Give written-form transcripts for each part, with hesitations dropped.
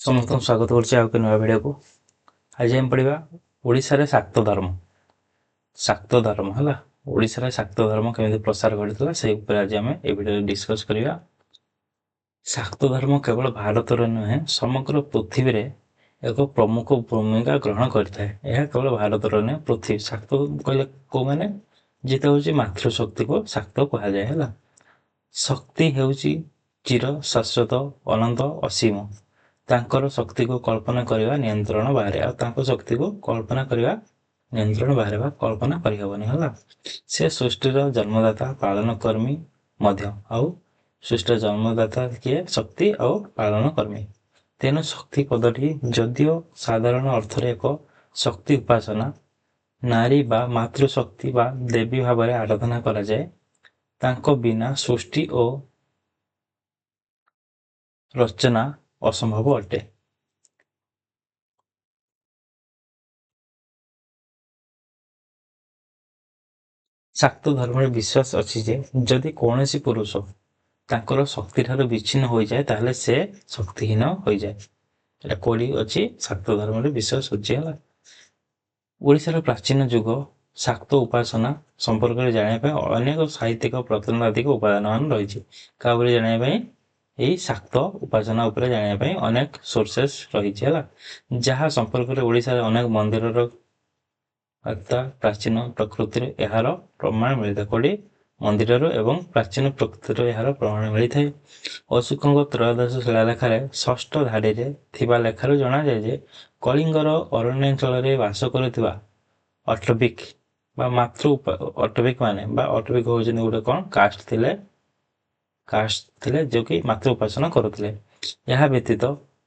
ସମସ୍ତଙ୍କୁ ସ୍ୱାଗତ କରୁଛି ଆଉ ଏକ ନୂଆ ଭିଡ଼ିଓକୁ। ଆଜି ଆମେ ପଢ଼ିବା ଓଡ଼ିଶାରେ ଶାକ୍ତ ଧର୍ମ। ଶାକ୍ତ ଧର୍ମ ହେଲା, ଓଡ଼ିଶାରେ ଶାକ୍ତ ଧର୍ମ କେମିତି ପ୍ରସାର ଘଟିଥିଲା ସେଇ ଉପରେ ଆଜି ଆମେ এই ଭିଡ଼ିଓରେ ଡିସ୍କସ୍ କରିବା। ଶାକ୍ତ ଧର୍ମ କେବଳ ଭାରତରେ ନୁହେଁ ସମଗ୍ର ପୃଥିବୀରେ ଏକ ପ୍ରମୁଖ ଭୂମିକା ଗ୍ରହଣ କରିଥାଏ। ଏହା କେବଳ ଭାରତର ନୁହେଁ ପୃଥିବୀ। ଶାକ୍ତ କହିଲେ କୋଉମାନେ, ଯେତେ ହେଉଛି ମାତୃଶକ୍ତିକୁ ଶାକ୍ତ କୁହାଯାଏ ହେଲା। ଶକ୍ତି ହେଉଛି ଚିର ଶାଶ୍ୱତ ଅନନ୍ତ ଅସୀମ। ତାଙ୍କର ଶକ୍ତିକୁ କଳ୍ପନା କରିବା ନିୟନ୍ତ୍ରଣ ବାହାରେ, ଆଉ ତାଙ୍କ ଶକ୍ତିକୁ କଳ୍ପନା କରିବା ନିୟନ୍ତ୍ରଣ ବାହାରେ ବା କଳ୍ପନା କରିହେବନି ହେଲା। ସେ ସୃଷ୍ଟିର ଜନ୍ମଦାତା ପାଳନ କର୍ମୀ ମଧ୍ୟ, ଆଉ ସୃଷ୍ଟିର ଜନ୍ମଦାତା କିଏ? ଶକ୍ତି ଆଉ ପାଳନ କର୍ମୀ। ତେଣୁ ଶକ୍ତି ପଦଟି ଯଦିଓ ସାଧାରଣ ଅର୍ଥରେ ଏକ ଶକ୍ତି ଉପାସନା, ନାରୀ ବା ମାତୃଶକ୍ତି ବା ଦେବୀ ଭାବରେ ଆରାଧନା କରାଯାଏ, ତାଙ୍କ ବିନା ସୃଷ୍ଟି ଓ ରଚନା ଅସମ୍ଭବ ଅଟେ। ଶାକ୍ତ ଧର୍ମରେ ବିଶ୍ୱାସ ଅଛି ଯେ ଯଦି କୌଣସି ପୁରୁଷ ତାଙ୍କର ଶକ୍ତିଠାରୁ ବିଚ୍ଛିନ୍ନ ହୋଇଯାଏ ତାହେଲେ ସେ ଶକ୍ତିହୀନ ହୋଇଯାଏ। ଏଟା କୋଉଠି ଅଛି? ଶାକ୍ତ ଧର୍ମରେ ବିଶ୍ୱାସ ଅଛି ହେଲା। ଓଡ଼ିଶାର ପ୍ରାଚୀନ ଯୁଗ ଶାକ୍ତ ଉପାସନା ସମ୍ପର୍କରେ ଜାଣିବା ପାଇଁ ଅନେକ ସାହିତ୍ୟିକ ପ୍ରତ୍ନତାତ୍ତ୍ୱିକ ଉପାଦାନମାନ ରହିଛି। କାହା ଉପରେ ଜାଣିବା ପାଇଁ? ଏଇ ଶାକ୍ତ ଉପାସନା ଉପରେ ଜାଣିବା ପାଇଁ ଅନେକ ସୋର୍ସେସ୍ ରହିଛି ହେଲା, ଯାହା ସମ୍ପର୍କରେ ଓଡ଼ିଶାରେ ଅନେକ ମନ୍ଦିରର ପ୍ରାଚୀନ ପ୍ରକୃତିରେ ଏହାର ପ୍ରମାଣ ମିଳିଥାଏ। କୋଉଠି? ମନ୍ଦିରରୁ ଏବଂ ପ୍ରାଚୀନ ପ୍ରକୃତିରେ ଏହାର ପ୍ରମାଣ ମିଳିଥାଏ। ଅଶୋକଙ୍କ ତ୍ରୟୋଦଶ ଶିଳାଲେଖରେ ଷଷ୍ଠ ଧାଡ଼ିରେ ଥିବା ଲେଖାରୁ ଜଣାଯାଏ ଯେ କଳିଙ୍ଗର ଅରଣ୍ୟାଞ୍ଚଳରେ ବାସ କରୁଥିବା ଅଟବିକ ବା ଅଟବିକ ମାନେ ବା ଅଟବିକ ହେଉଛନ୍ତି ଗୋଟେ କ'ଣ କାଷ୍ଟ ଥିଲେ ଯୋଉକି ମାତୃ ଉପାସନା କରୁଥିଲେ। ଏହା ବ୍ୟତୀତ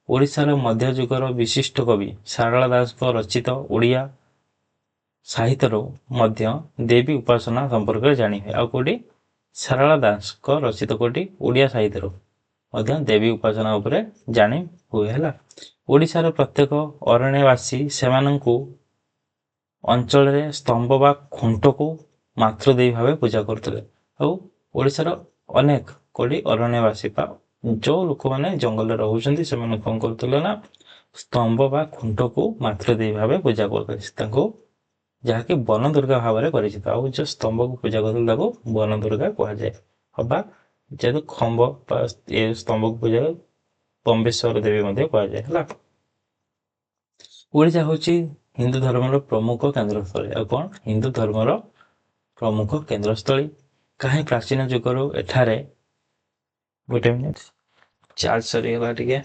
ଓଡ଼ିଶାର ମଧ୍ୟଯୁଗର ବିଶିଷ୍ଟ କବି ସାରଳା ଦାସଙ୍କ ରଚିତ ଓଡ଼ିଆ ସାହିତ୍ୟରୁ ମଧ୍ୟ ଦେବୀ ଉପାସନା ସମ୍ପର୍କରେ ଜାଣି ହୁଏ। ଆଉ କୋଉଠି? ସାରଳା ଦାସଙ୍କ ରଚିତ କୋଉଠି? ଓଡ଼ିଆ ସାହିତ୍ୟରୁ ମଧ୍ୟ ଦେବୀ ଉପାସନା ଉପରେ ଜାଣି ହୁଏ ହେଲା। ଓଡ଼ିଶାର ପ୍ରତ୍ୟେକ ଅରଣ୍ୟବାସୀ ସେମାନଙ୍କୁ ଅଞ୍ଚଳରେ ସ୍ତମ୍ଭ ବା ଖୁଣ୍ଟକୁ ମାତୃଦେବୀ ଭାବେ ପୂଜା କରୁଥିଲେ। ଆଉ ଓଡ଼ିଶାର ଅନେକ କୋଉଠି ଅରଣ୍ୟବାସୀ ବା ଯୋଉ ଲୋକମାନେ ଜଙ୍ଗଲରେ ରହୁଛନ୍ତି ସେମାନେ କ'ଣ କରୁଥିଲେ ନା ସ୍ତମ୍ଭ ବା ଖୁଣ୍ଟକୁ ମାତୃଦେବୀ ଭାବେ ପୂଜା କରୁଥିଲେ, ତାଙ୍କୁ ଯାହାକି ବନ ଦୁର୍ଗା ଭାବରେ ପରିଚିତ। ଆଉ ଯୋଉ ସ୍ତମ୍ଭକୁ ପୂଜା କରୁଥିଲେ ତାକୁ ବନ ଦୁର୍ଗା କୁହାଯାଏ। ଅବା ଯେହେତୁ ଖମ୍ବ ବା ଏ ସ୍ତମ୍ଭକୁ ପୂଜା ତମ୍ବେଶ୍ୱର ଦେବୀ ମଧ୍ୟ କୁହାଯାଏ ହେଲା। ଓଡ଼ିଶା ହେଉଛି ହିନ୍ଦୁ ଧର୍ମର ପ୍ରମୁଖ କେନ୍ଦ୍ରସ୍ଥଳୀ। ଆଉ କ'ଣ? ହିନ୍ଦୁ ଧର୍ମର ପ୍ରମୁଖ କେନ୍ଦ୍ରସ୍ଥଳୀ। କାହିଁ ପ୍ରାଚୀନ ଯୁଗରୁ ଏଠାରେ ଗୋଟେ ମିନିଟ୍ ଚାର୍ଜ ସରିଗଲା ଟିକେ।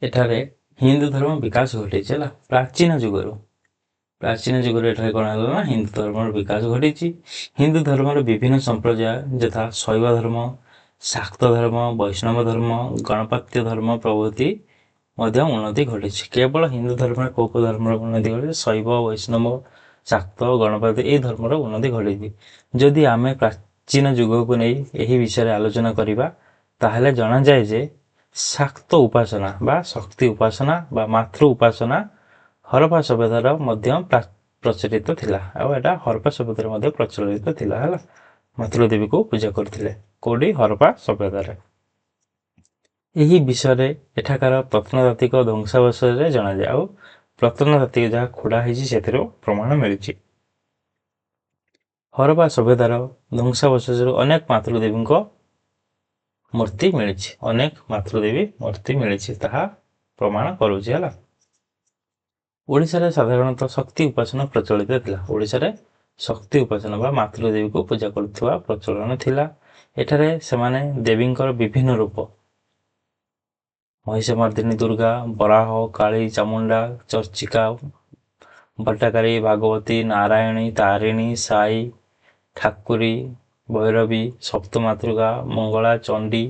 ଏଠାରେ ହିନ୍ଦୁ ଧର୍ମ ବିକାଶ ଘଟିଛି ହେଲା ପ୍ରାଚୀନ ଯୁଗରୁ ଏଠାରେ କ'ଣ ହେଲା ନା ହିନ୍ଦୁ ଧର୍ମର ବିକାଶ ଘଟିଛି। ହିନ୍ଦୁ ଧର୍ମର ବିଭିନ୍ନ ସମ୍ପ୍ରଦାୟ ଯଥା ଶୈବ ଧର୍ମ, ଶାକ୍ତ ଧର୍ମ, ବୈଷ୍ଣବ ଧର୍ମ, ଗଣପାତ୍ୟ ଧର୍ମ ପ୍ରଭୃତି ମଧ୍ୟ ଉନ୍ନତି ଘଟିଛି। କେବଳ ହିନ୍ଦୁ ଧର୍ମରେ କୋଉ କୋଉ ଧର୍ମର ଉନ୍ନତି ଘଟିଛି? ଶୈବ, ବୈଷ୍ଣବ, ଶାକ୍ତ, ଗଣପାତ୍ୟ ଏହି ଧର୍ମର ଉନ୍ନତି ଘଟିଛି। ଯଦି ଆମେ ପ୍ରାଚୀନ ଯୁଗକୁ ନେଇ ଏହି ବିଷୟରେ ଆଲୋଚନା କରିବା ତାହେଲେ ଜଣାଯାଏ ଯେ ଶାକ୍ତ ଉପାସନା ବା ଶକ୍ତି ଉପାସନା ବା ମାତୃ ଉପାସନା ହରପ୍ପା ସଭ୍ୟତାର ମଧ୍ୟ ପ୍ରଚଳିତ ଥିଲା। ଆଉ ଏଟା ହରପ୍ପା ସଭ୍ୟତାରେ ମଧ୍ୟ ପ୍ରଚଳିତ ଥିଲା ହେଲା। ମାତୃଦେବୀକୁ ପୂଜା କରୁଥିଲେ କୋଉଠି? ହରପ୍ପା ସଭ୍ୟତାରେ। ଏହି ବିଷୟରେ ଏଠାକାର ପ୍ରତ୍ନତାତ୍ତ୍ୱିକ ଧ୍ୱଂସାବଶେଷରେ ଜଣାଯାଏ। ଆଉ ପ୍ରତ୍ନତାତ୍ତ୍ୱିକ ଯାହା ଖୋଳା ହେଇଛି ସେଥିରୁ ପ୍ରମାଣ ମିଳିଛି। ହରପ୍ପା ସଭ୍ୟତାର ଧ୍ୱଂସାବଶେଷରୁ ଅନେକ ମାତୃଦେବୀଙ୍କ ମୂର୍ତ୍ତି ମିଳିଛି, ତାହା ପ୍ରମାଣ କରୁଛି ହେଲା। ଓଡ଼ିଶାରେ ସାଧାରଣତଃ ଶକ୍ତି ଉପାସନା ପ୍ରଚଳିତ ଥିଲା। ଓଡ଼ିଶାରେ ଶକ୍ତି ଉପାସନା ବା ମାତୃଦେବୀକୁ ପୂଜା କରୁଥିବା ପ୍ରଚଳନ ଥିଲା। ଏଠାରେ ସେମାନେ ଦେବୀଙ୍କର ବିଭିନ୍ନ ରୂପ ମହିଷମର୍ଦିନୀ ଦୁର୍ଗା, ବରାହ, କାଳୀ, ଚାମୁଣ୍ଡା, ଚର୍ଚ୍ଚିକା, ଭଟ୍ଟାକାରୀ, ଭାଗବତୀ, ନାରାୟଣୀ, ତାରିଣୀ, ସାଇ, ଠାକୁରୀ, ଭୈରବୀ, ସପ୍ତମାତୃକା, ମଙ୍ଗଳା, ଚଣ୍ଡୀ,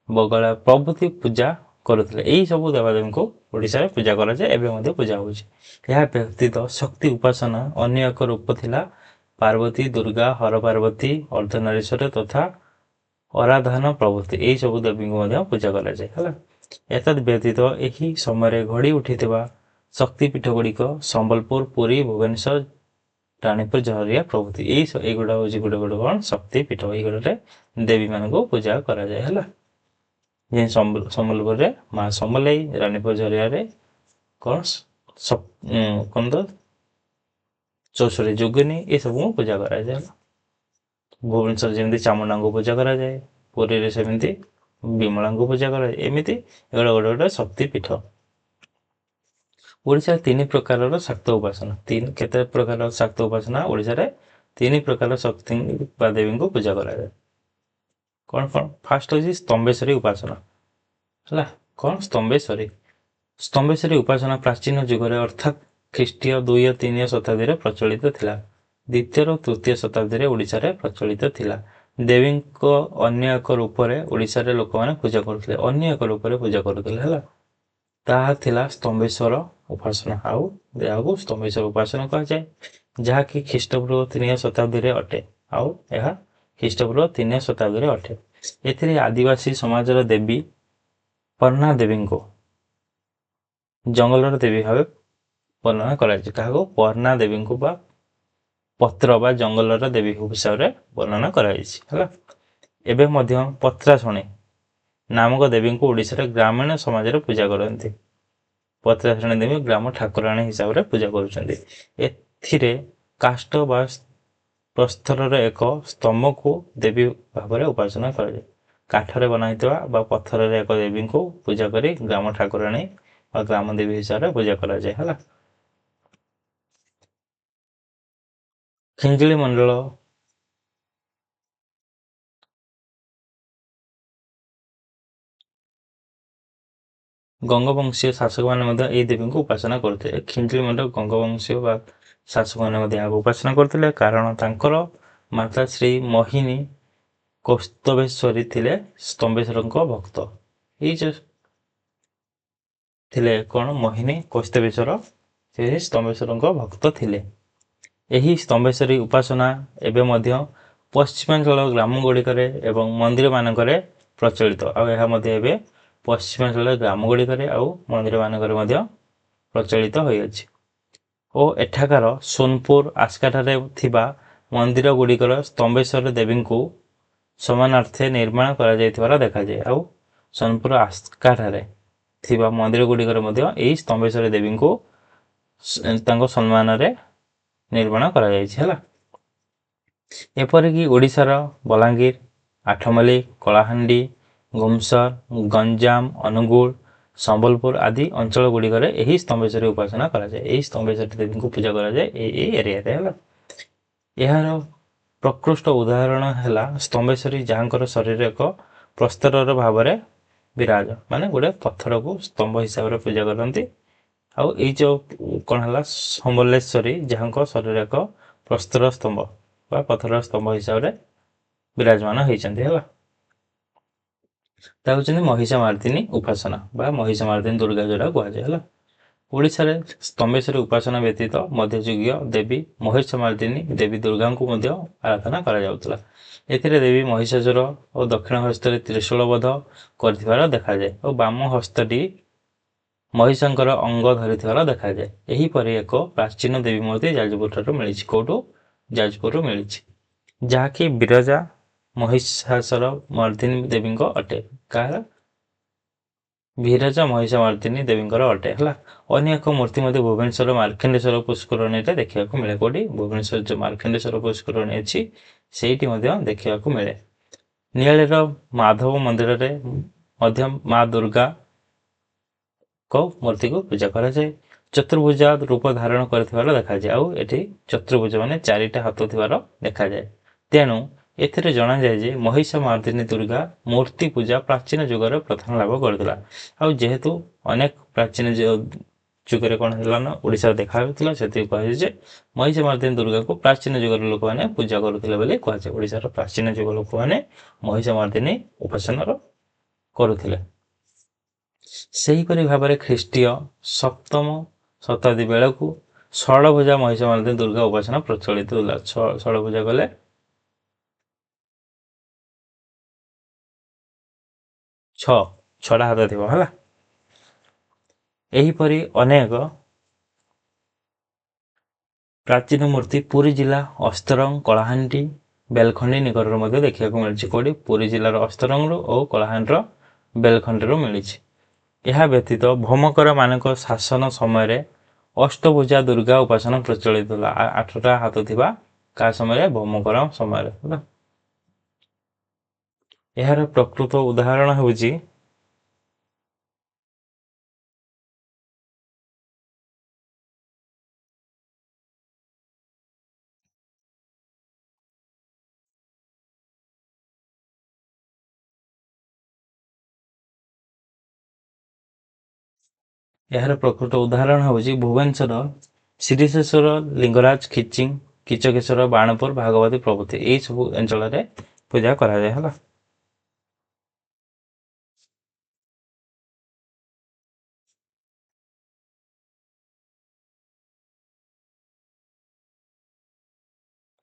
ବଗଳା ପ୍ରଭୃତି ପୂଜା କରୁଥିଲେ। ଏହି ସବୁ ଦେବାଦେବୀଙ୍କୁ ଓଡ଼ିଶାରେ ପୂଜା କରାଯାଏ, ଏବେ ମଧ୍ୟ ପୂଜା ହେଉଛି। ଏହା ବ୍ୟତୀତ ଶକ୍ତି ଉପାସନା ଅନ୍ୟ ଏକ ରୂପ ଥିଲା ପାର୍ବତୀ, ଦୁର୍ଗା, ହର ପାର୍ବତୀ, ଅର୍ଦ୍ଧନାରୀଶ୍ୱର ତଥା ଅରାଧାନ ପ୍ରଭୃତି ଏହି ସବୁ ଦେବୀଙ୍କୁ ମଧ୍ୟ ପୂଜା କରାଯାଏ ହେଲା। ଏତଦ୍ ବ୍ୟତୀତ ଏହି ସମୟରେ ଗଢ଼ି ଉଠିଥିବା ଶକ୍ତିପୀଠ ଗୁଡ଼ିକ ସମ୍ବଲପୁର, ପୁରୀ, ଭୁବନେଶ୍ୱର, ରାଣୀପୁର, ଝରିଆ ପ୍ରଭୃତି ଏଇଗୁଡ଼ା ହେଉଛି ଗୋଟେ ଗୋଟେ କ'ଣ ଶକ୍ତିପୀଠ। ଏଇଗୁଡ଼ାରେ ଦେବୀମାନଙ୍କୁ ପୂଜା କରାଯାଏ ହେଲା। ଯେ ସମ୍ବଲପୁରରେ ମା ସମଲେଇ, ରାଣୀପୁର, ଝରିଆରେ କ'ଣ କ'ଣ ତ ଚୌଷଠି ଯୋଗିନୀ ଏସବୁ ପୂଜା କରାଯାଏ ହେଲା। ଭୁବନେଶ୍ୱର ଯେମିତି ଚାମୁଣ୍ଡାଙ୍କୁ ପୂଜା କରାଯାଏ, ପୁରୀରେ ସେମିତି ବିମଳାଙ୍କୁ ପୂଜା କରାଯାଏ। ଏମିତି ଏଗୁଡ଼ା ଗୋଟେ ଗୋଟେ ଶକ୍ତିପୀଠ। ଓଡ଼ିଶାରେ 3 ପ୍ରକାରର ଶାକ୍ତ ଉପାସନା। କେତେ ପ୍ରକାର ଶାକ୍ତ ଉପାସନା? ଓଡ଼ିଶାରେ 3 ପ୍ରକାର ଶକ୍ତି ବା ଦେବୀଙ୍କୁ ପୂଜା କରାଯାଏ। କ'ଣ କ'ଣ? ଫାଷ୍ଟ ହେଉଛି ସ୍ତମ୍ଭେଶ୍ୱରୀ ଉପାସନା ହେଲା। କ'ଣ? ସ୍ତମ୍ଭେଶ୍ୱରୀ ଉପାସନା ପ୍ରାଚୀନ ଯୁଗରେ ଅର୍ଥାତ୍ ଖ୍ରୀଷ୍ଟୀୟ 2 ଓ 3 ଶତାବ୍ଦୀରେ ପ୍ରଚଳିତ ଥିଲା। 2ୟ ଓ 3ୟ ଶତାବ୍ଦୀରେ ଓଡ଼ିଶାରେ ପ୍ରଚଳିତ ଥିଲା। ଦେବୀଙ୍କ ଅନ୍ୟ ଏକ ରୂପରେ ଓଡ଼ିଶାରେ ଲୋକମାନେ ପୂଜା କରୁଥିଲେ। ଅନ୍ୟ ଏକ ରୂପରେ ପୂଜା କରୁଥିଲେ ହେଲା। ତାହା ଥିଲା ସ୍ତମ୍ଭେଶ୍ୱର ଉପାସନା। ଆଉ ଏହାକୁ ସ୍ତମ୍ଭେଶ୍ୱର ଉପାସନା କୁହାଯାଏ, ଯାହାକି ଖ୍ରୀଷ୍ଟପୂର୍ବ 3 ଶତାବ୍ଦୀରେ ଅଟେ। ଆଉ ଏହା ଖ୍ରୀଷ୍ଟପୂର୍ବ 3 ଶତାବ୍ଦୀରେ ଅଟେ। ଏଥିରେ ଆଦିବାସୀ ସମାଜର ଦେବୀ ପର୍ଣ୍ଣା ଦେବୀଙ୍କୁ ଜଙ୍ଗଲର ଦେବୀ ଭାବେ ବର୍ଣ୍ଣନା କରାଯାଇଛି। କାହାକୁ? ପର୍ଣ୍ଣା ଦେବୀଙ୍କୁ ବା ପତ୍ର ବା ଜଙ୍ଗଲର ଦେବୀ ହିସାବରେ ବର୍ଣ୍ଣନା କରାଯାଇଛି ହେଲା। ଏବେ ମଧ୍ୟ ପତ୍ରାଶୁଣୀ ନାମକ ଦେବୀଙ୍କୁ ଓଡ଼ିଶାରେ ଗ୍ରାମୀଣ ସମାଜରେ ପୂଜା କରନ୍ତି। ପତ୍ରାଶୁଣୀ ଦେବୀ ଗ୍ରାମ ଠାକୁରାଣୀ ହିସାବରେ ପୂଜା କରୁଛନ୍ତି। ଏଥିରେ କାଷ୍ଠ ବା ପ୍ରସ୍ତରର ଏକ ସ୍ତମ୍ଭକୁ ଦେବୀ ଭାବରେ ଉପାସନା କରାଯାଏ। କାଠରେ ବନା ହେଇଥିବା ବା ପଥରରେ ଏକ ଦେବୀଙ୍କୁ ପୂଜା କରି ଗ୍ରାମ ଠାକୁରାଣୀ ବା ଗ୍ରାମ ଦେବୀ ହିସାବରେ ପୂଜା କରାଯାଏ ହେଲା। ଖିଞ୍ଜିଳି ମଣ୍ଡଳ ଗଙ୍ଗବଂଶୀୟ ଶାସକମାନେ ମଧ୍ୟ ଏହି ଦେବୀଙ୍କୁ ଉପାସନା କରୁଥିଲେ। ଖିଞ୍ଜିଳି ମଣ୍ଡଳ ଗଙ୍ଗବଂଶୀୟ ବା ଶାସକମାନେ ମଧ୍ୟ ଏହାକୁ ଉପାସନା କରୁଥିଲେ, କାରଣ ତାଙ୍କର ମାତା ଶ୍ରୀ ମୋହିନୀ କୌସ୍ତଭେଶ୍ୱରୀ ଥିଲେ ସ୍ତମ୍ଭେଶ୍ୱରଙ୍କ ଭକ୍ତ। ଏଇ ଯେ ଥିଲେ କ'ଣ? ମୋହିନୀ କୌସ୍ତଭେଶ୍ୱର ସେ ସ୍ତମ୍ଭେଶ୍ୱରଙ୍କ ଭକ୍ତ ଥିଲେ। ଏହି ସ୍ତମ୍ଭେଶ୍ୱରୀ ଉପାସନା ଏବେ ମଧ୍ୟ ପଶ୍ଚିମାଞ୍ଚଳ ଗ୍ରାମ ଗୁଡ଼ିକରେ ଏବଂ ମନ୍ଦିରମାନଙ୍କରେ ପ୍ରଚଳିତ। ଆଉ ଏହା ମଧ୍ୟ ଏବେ ପଶ୍ଚିମାଞ୍ଚଳ ଗ୍ରାମ ଗୁଡ଼ିକରେ ଆଉ ମନ୍ଦିରମାନଙ୍କରେ ମଧ୍ୟ ପ୍ରଚଳିତ ହୋଇଅଛି। ଓ ଏଠାକାର ସୋନପୁର, ଆସ୍କାଠାରେ ଥିବା ମନ୍ଦିର ଗୁଡ଼ିକର ସ୍ତମ୍ଭେଶ୍ୱର ଦେବୀଙ୍କୁ ସମାନାର୍ଥେ ନିର୍ମାଣ କରାଯାଇଥିବାର ଦେଖାଯାଏ। ଆଉ ସୋନପୁର, ଆସ୍କାଠାରେ ଥିବା ମନ୍ଦିର ଗୁଡ଼ିକରେ ମଧ୍ୟ ଏହି ସ୍ତମ୍ଭେଶ୍ୱରୀ ଦେବୀଙ୍କୁ ତାଙ୍କ ସମ୍ମାନରେ ନିର୍ମାଣ କରାଯାଇଛି ହେଲା। ଏପରିକି ଓଡ଼ିଶାର ବଲାଙ୍ଗୀର, ଆଠମଲ୍ଲିକ, କଳାହାଣ୍ଡି, ଗୁମସର, ଗଞ୍ଜାମ, ଅନୁଗୁଳ, ସମ୍ବଲପୁର ଆଦି ଅଞ୍ଚଳ ଗୁଡ଼ିକରେ ଏହି ସ୍ତମ୍ଭେଶ୍ୱରୀ ଉପାସନା କରାଯାଏ। ଏହି ସ୍ତମ୍ଭେଶ୍ୱରୀ ଦେବୀଙ୍କୁ ପୂଜା କରାଯାଏ ଏଇ ଏରିଆରେ ହେଲା। ଏହାର ପ୍ରକୃଷ୍ଟ ଉଦାହରଣ ହେଲା ସ୍ତମ୍ଭେଶ୍ୱରୀ, ଯାହାଙ୍କର ଶରୀର ଏକ ପ୍ରସ୍ତରର ଭାବରେ ବିରାଜ, ମାନେ ଗୋଟେ ପଥରକୁ ସ୍ତମ୍ଭ ହିସାବରେ ପୂଜା କରନ୍ତି। ଆଉ ଏଇ ଯେଉଁ କ'ଣ ହେଲା ସମ୍ବଲେଶ୍ୱରୀ, ଯାହାଙ୍କ ଶରୀର ଏକ ପ୍ରସ୍ତର ସ୍ତମ୍ଭ ବା ପଥର ସ୍ତମ୍ଭ ହିସାବରେ ବିରାଜମାନ ହେଇଛନ୍ତି ହେଲା। ତା ହେଉଛନ୍ତି ମହିଷାମାର୍ଦିନୀ ଉପାସନା ବା ମହିଷାମାର୍ଦିନୀ ଦୁର୍ଗା ଯୋଉଟା କୁହାଯାଏ ହେଲା। ଓଡ଼ିଶାରେ ସ୍ତମ୍ଭେଶ୍ୱରୀ ଉପାସନା ବ୍ୟତୀତ ମଧ୍ୟଯୁଗୀୟ ଦେବୀ ମହିଷାମାର୍ଦିନୀ ଦେବୀ ଦୁର୍ଗାଙ୍କୁ ମଧ୍ୟ ଆରାଧନା କରାଯାଉଥିଲା। ଏଥିରେ ଦେବୀ ମହିଷାସୁର ଓ ଦକ୍ଷିଣ ହସ୍ତରେ ତ୍ରିଶୂଳ ବଧ କରିଥିବାର ଦେଖାଯାଏ ଓ ବାମ ହସ୍ତଟି ମହିଷଙ୍କର ଅଙ୍ଗ ଧରିଥିବାର ଦେଖାଯାଏ। ଏହିପରି ଏକ ପ୍ରାଚୀନ ଦେବୀ ମୂର୍ତ୍ତି ଯାଜପୁରଠାରୁ ମିଳିଛି। କୋଉଠୁ? ଯାଜପୁରରୁ ମିଳିଛି, ଯାହାକି ବିରଜା ମହିଷାସୁର ମର୍ଦିନୀ ଦେବୀଙ୍କ ଅଟେ। କାହାର? ବିରଜା ମହିଷାମର୍ଦିନୀ ଦେବୀଙ୍କର ଅଟେ ହେଲା। ଅନ୍ୟ ଏକ ମୂର୍ତ୍ତି ମଧ୍ୟ ଭୁବନେଶ୍ୱର ମାର୍କଣ୍ଡେଶ୍ୱର ପୁଷ୍କରିଣୀରେ ଦେଖିବାକୁ ମିଳେ। କୋଉଠି? ଭୁବନେଶ୍ୱର ଯେଉଁ ମାର୍କଣ୍ଡେଶ୍ୱର ପୁଷ୍କରିଣୀ ଅଛି ସେଇଠି ମଧ୍ୟ ଦେଖିବାକୁ ମିଳେ। ନିଆଳିର ମାଧବ ମନ୍ଦିରରେ ମଧ୍ୟ ମା ଦୁର୍ଗାଙ୍କ ମୂର୍ତ୍ତିକୁ ପୂଜା କରାଯାଏ। ଚତୁର୍ଭୁଜା ରୂପ ଧାରଣ କରିଥିବାର ଦେଖାଯାଏ। ଆଉ ଏଠି ଚତୁର୍ଭୁଜ ମାନେ 4ଟା ହାତ ଥିବାର ଦେଖାଯାଏ। ତେଣୁ ଏଥିରେ ଜଣାଯାଏ ଯେ ମହିଷାମାର୍ଦିନୀ ଦୁର୍ଗା ମୂର୍ତ୍ତି ପୂଜା ପ୍ରାଚୀନ ଯୁଗରେ ପ୍ରଥମ ଲାଭ କରିଥିଲା। ଆଉ ଯେହେତୁ ଅନେକ ପ୍ରାଚୀନ ଯୁଗରେ କ'ଣ ହେଲା ନା ଓଡ଼ିଶାରେ ଦେଖା ହେଉଥିଲା, ସେଥିପାଇଁ କୁହାଯାଏ ଯେ ମହିଷାମାର୍ଦିନୀ ଦୁର୍ଗାକୁ ପ୍ରାଚୀନ ଯୁଗର ଲୋକମାନେ ପୂଜା କରୁଥିଲେ ବୋଲି କୁହାଯାଏ। ଓଡ଼ିଶାର ପ୍ରାଚୀନ ଯୁଗ ଲୋକମାନେ ମହିଷାମାର୍ଦିନୀ ଉପାସନାର କରୁଥିଲେ। ସେହିପରି ଭାବରେ ଖ୍ରୀଷ୍ଟୀୟ 7ମ ଶତାବ୍ଦୀ ବେଳକୁ ଷୋଳଭୁଜା ମହିଷମାଳିନୀ ଦୁର୍ଗା ଉପାସନା ପ୍ରଚଳିତ ଥିଲା। ଷୋଳଭୁଜା କଲେ ଛଅଟା ହାତ ଥିବ ହେଲା। ଏହିପରି ଅନେକ ପ୍ରାଚୀନ ମୂର୍ତ୍ତି ପୁରୀ ଜିଲ୍ଲା ଅସ୍ତରଙ୍ଗ, କଳାହାଣ୍ଡି, ବେଲଖଣ୍ଡି ନିକଟରେ ମଧ୍ୟ ଦେଖିବାକୁ ମିଳିଛି। କୋଉଠି? ପୁରୀ ଜିଲ୍ଲାର ଅସ୍ତରଙ୍ଗରୁ ଓ କଳାହାଣ୍ଡିର ବେଲଖଣ୍ଡିରୁ ମିଳିଛି। ଏହା ବ୍ୟତୀତ ଭୌମକର ମାନଙ୍କ ଶାସନ ସମୟରେ ଅଷ୍ଟଭୁଜା ଦୁର୍ଗା ଉପାସନା ପ୍ରଚଳିତ ଥିଲା। 8ଟା ହାତ ଥିବା କାହା ସମୟରେ? ଭୌମକର ସମୟରେ ହେଲା। ଏହାର ପ୍ରକୃତ ଉଦାହରଣ ହେଉଛି ଭୁବନେଶ୍ୱର ଶ୍ରୀଶେଶ୍ୱର, ଲିଙ୍ଗରାଜ, ଖିଚିଂ, କିଚକେଶ୍ୱର, ବାଣପୁର, ଭାଗବତୀ ପ୍ରଭୃତି ଏଇ ସବୁ ଅଞ୍ଚଳରେ ପୂଜା କରାଯାଏ ହେଲା।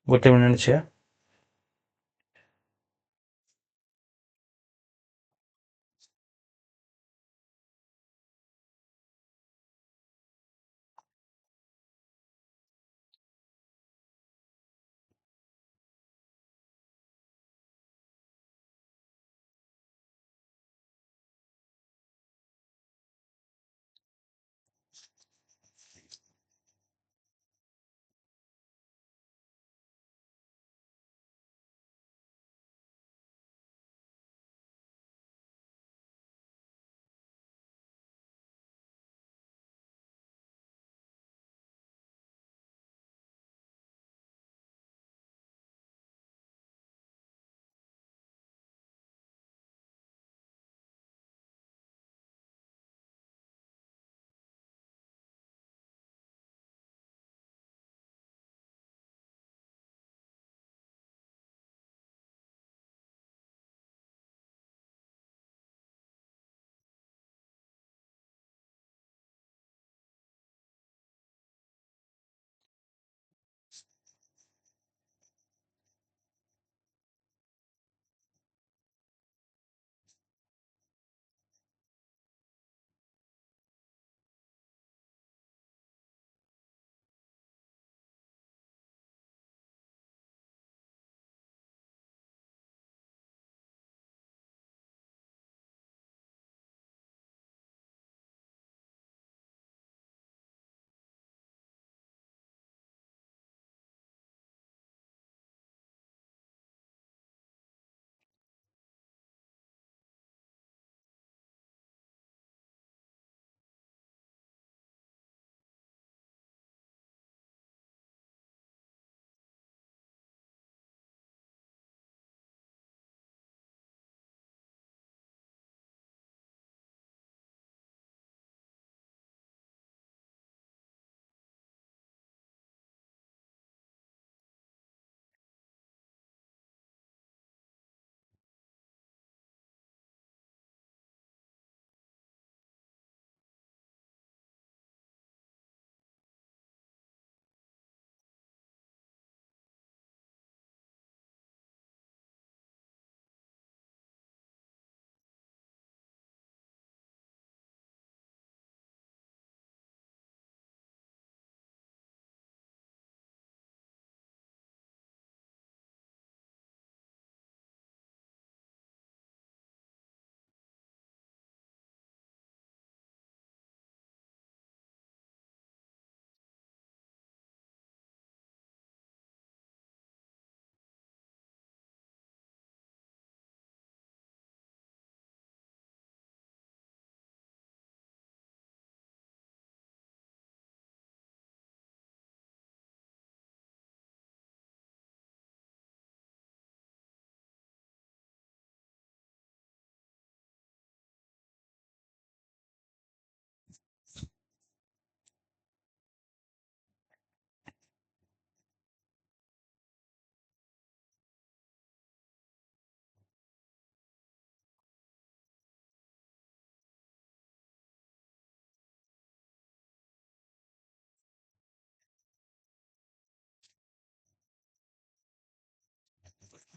ଗୋଟେ ମିନିଟ୍ ଛିଆ।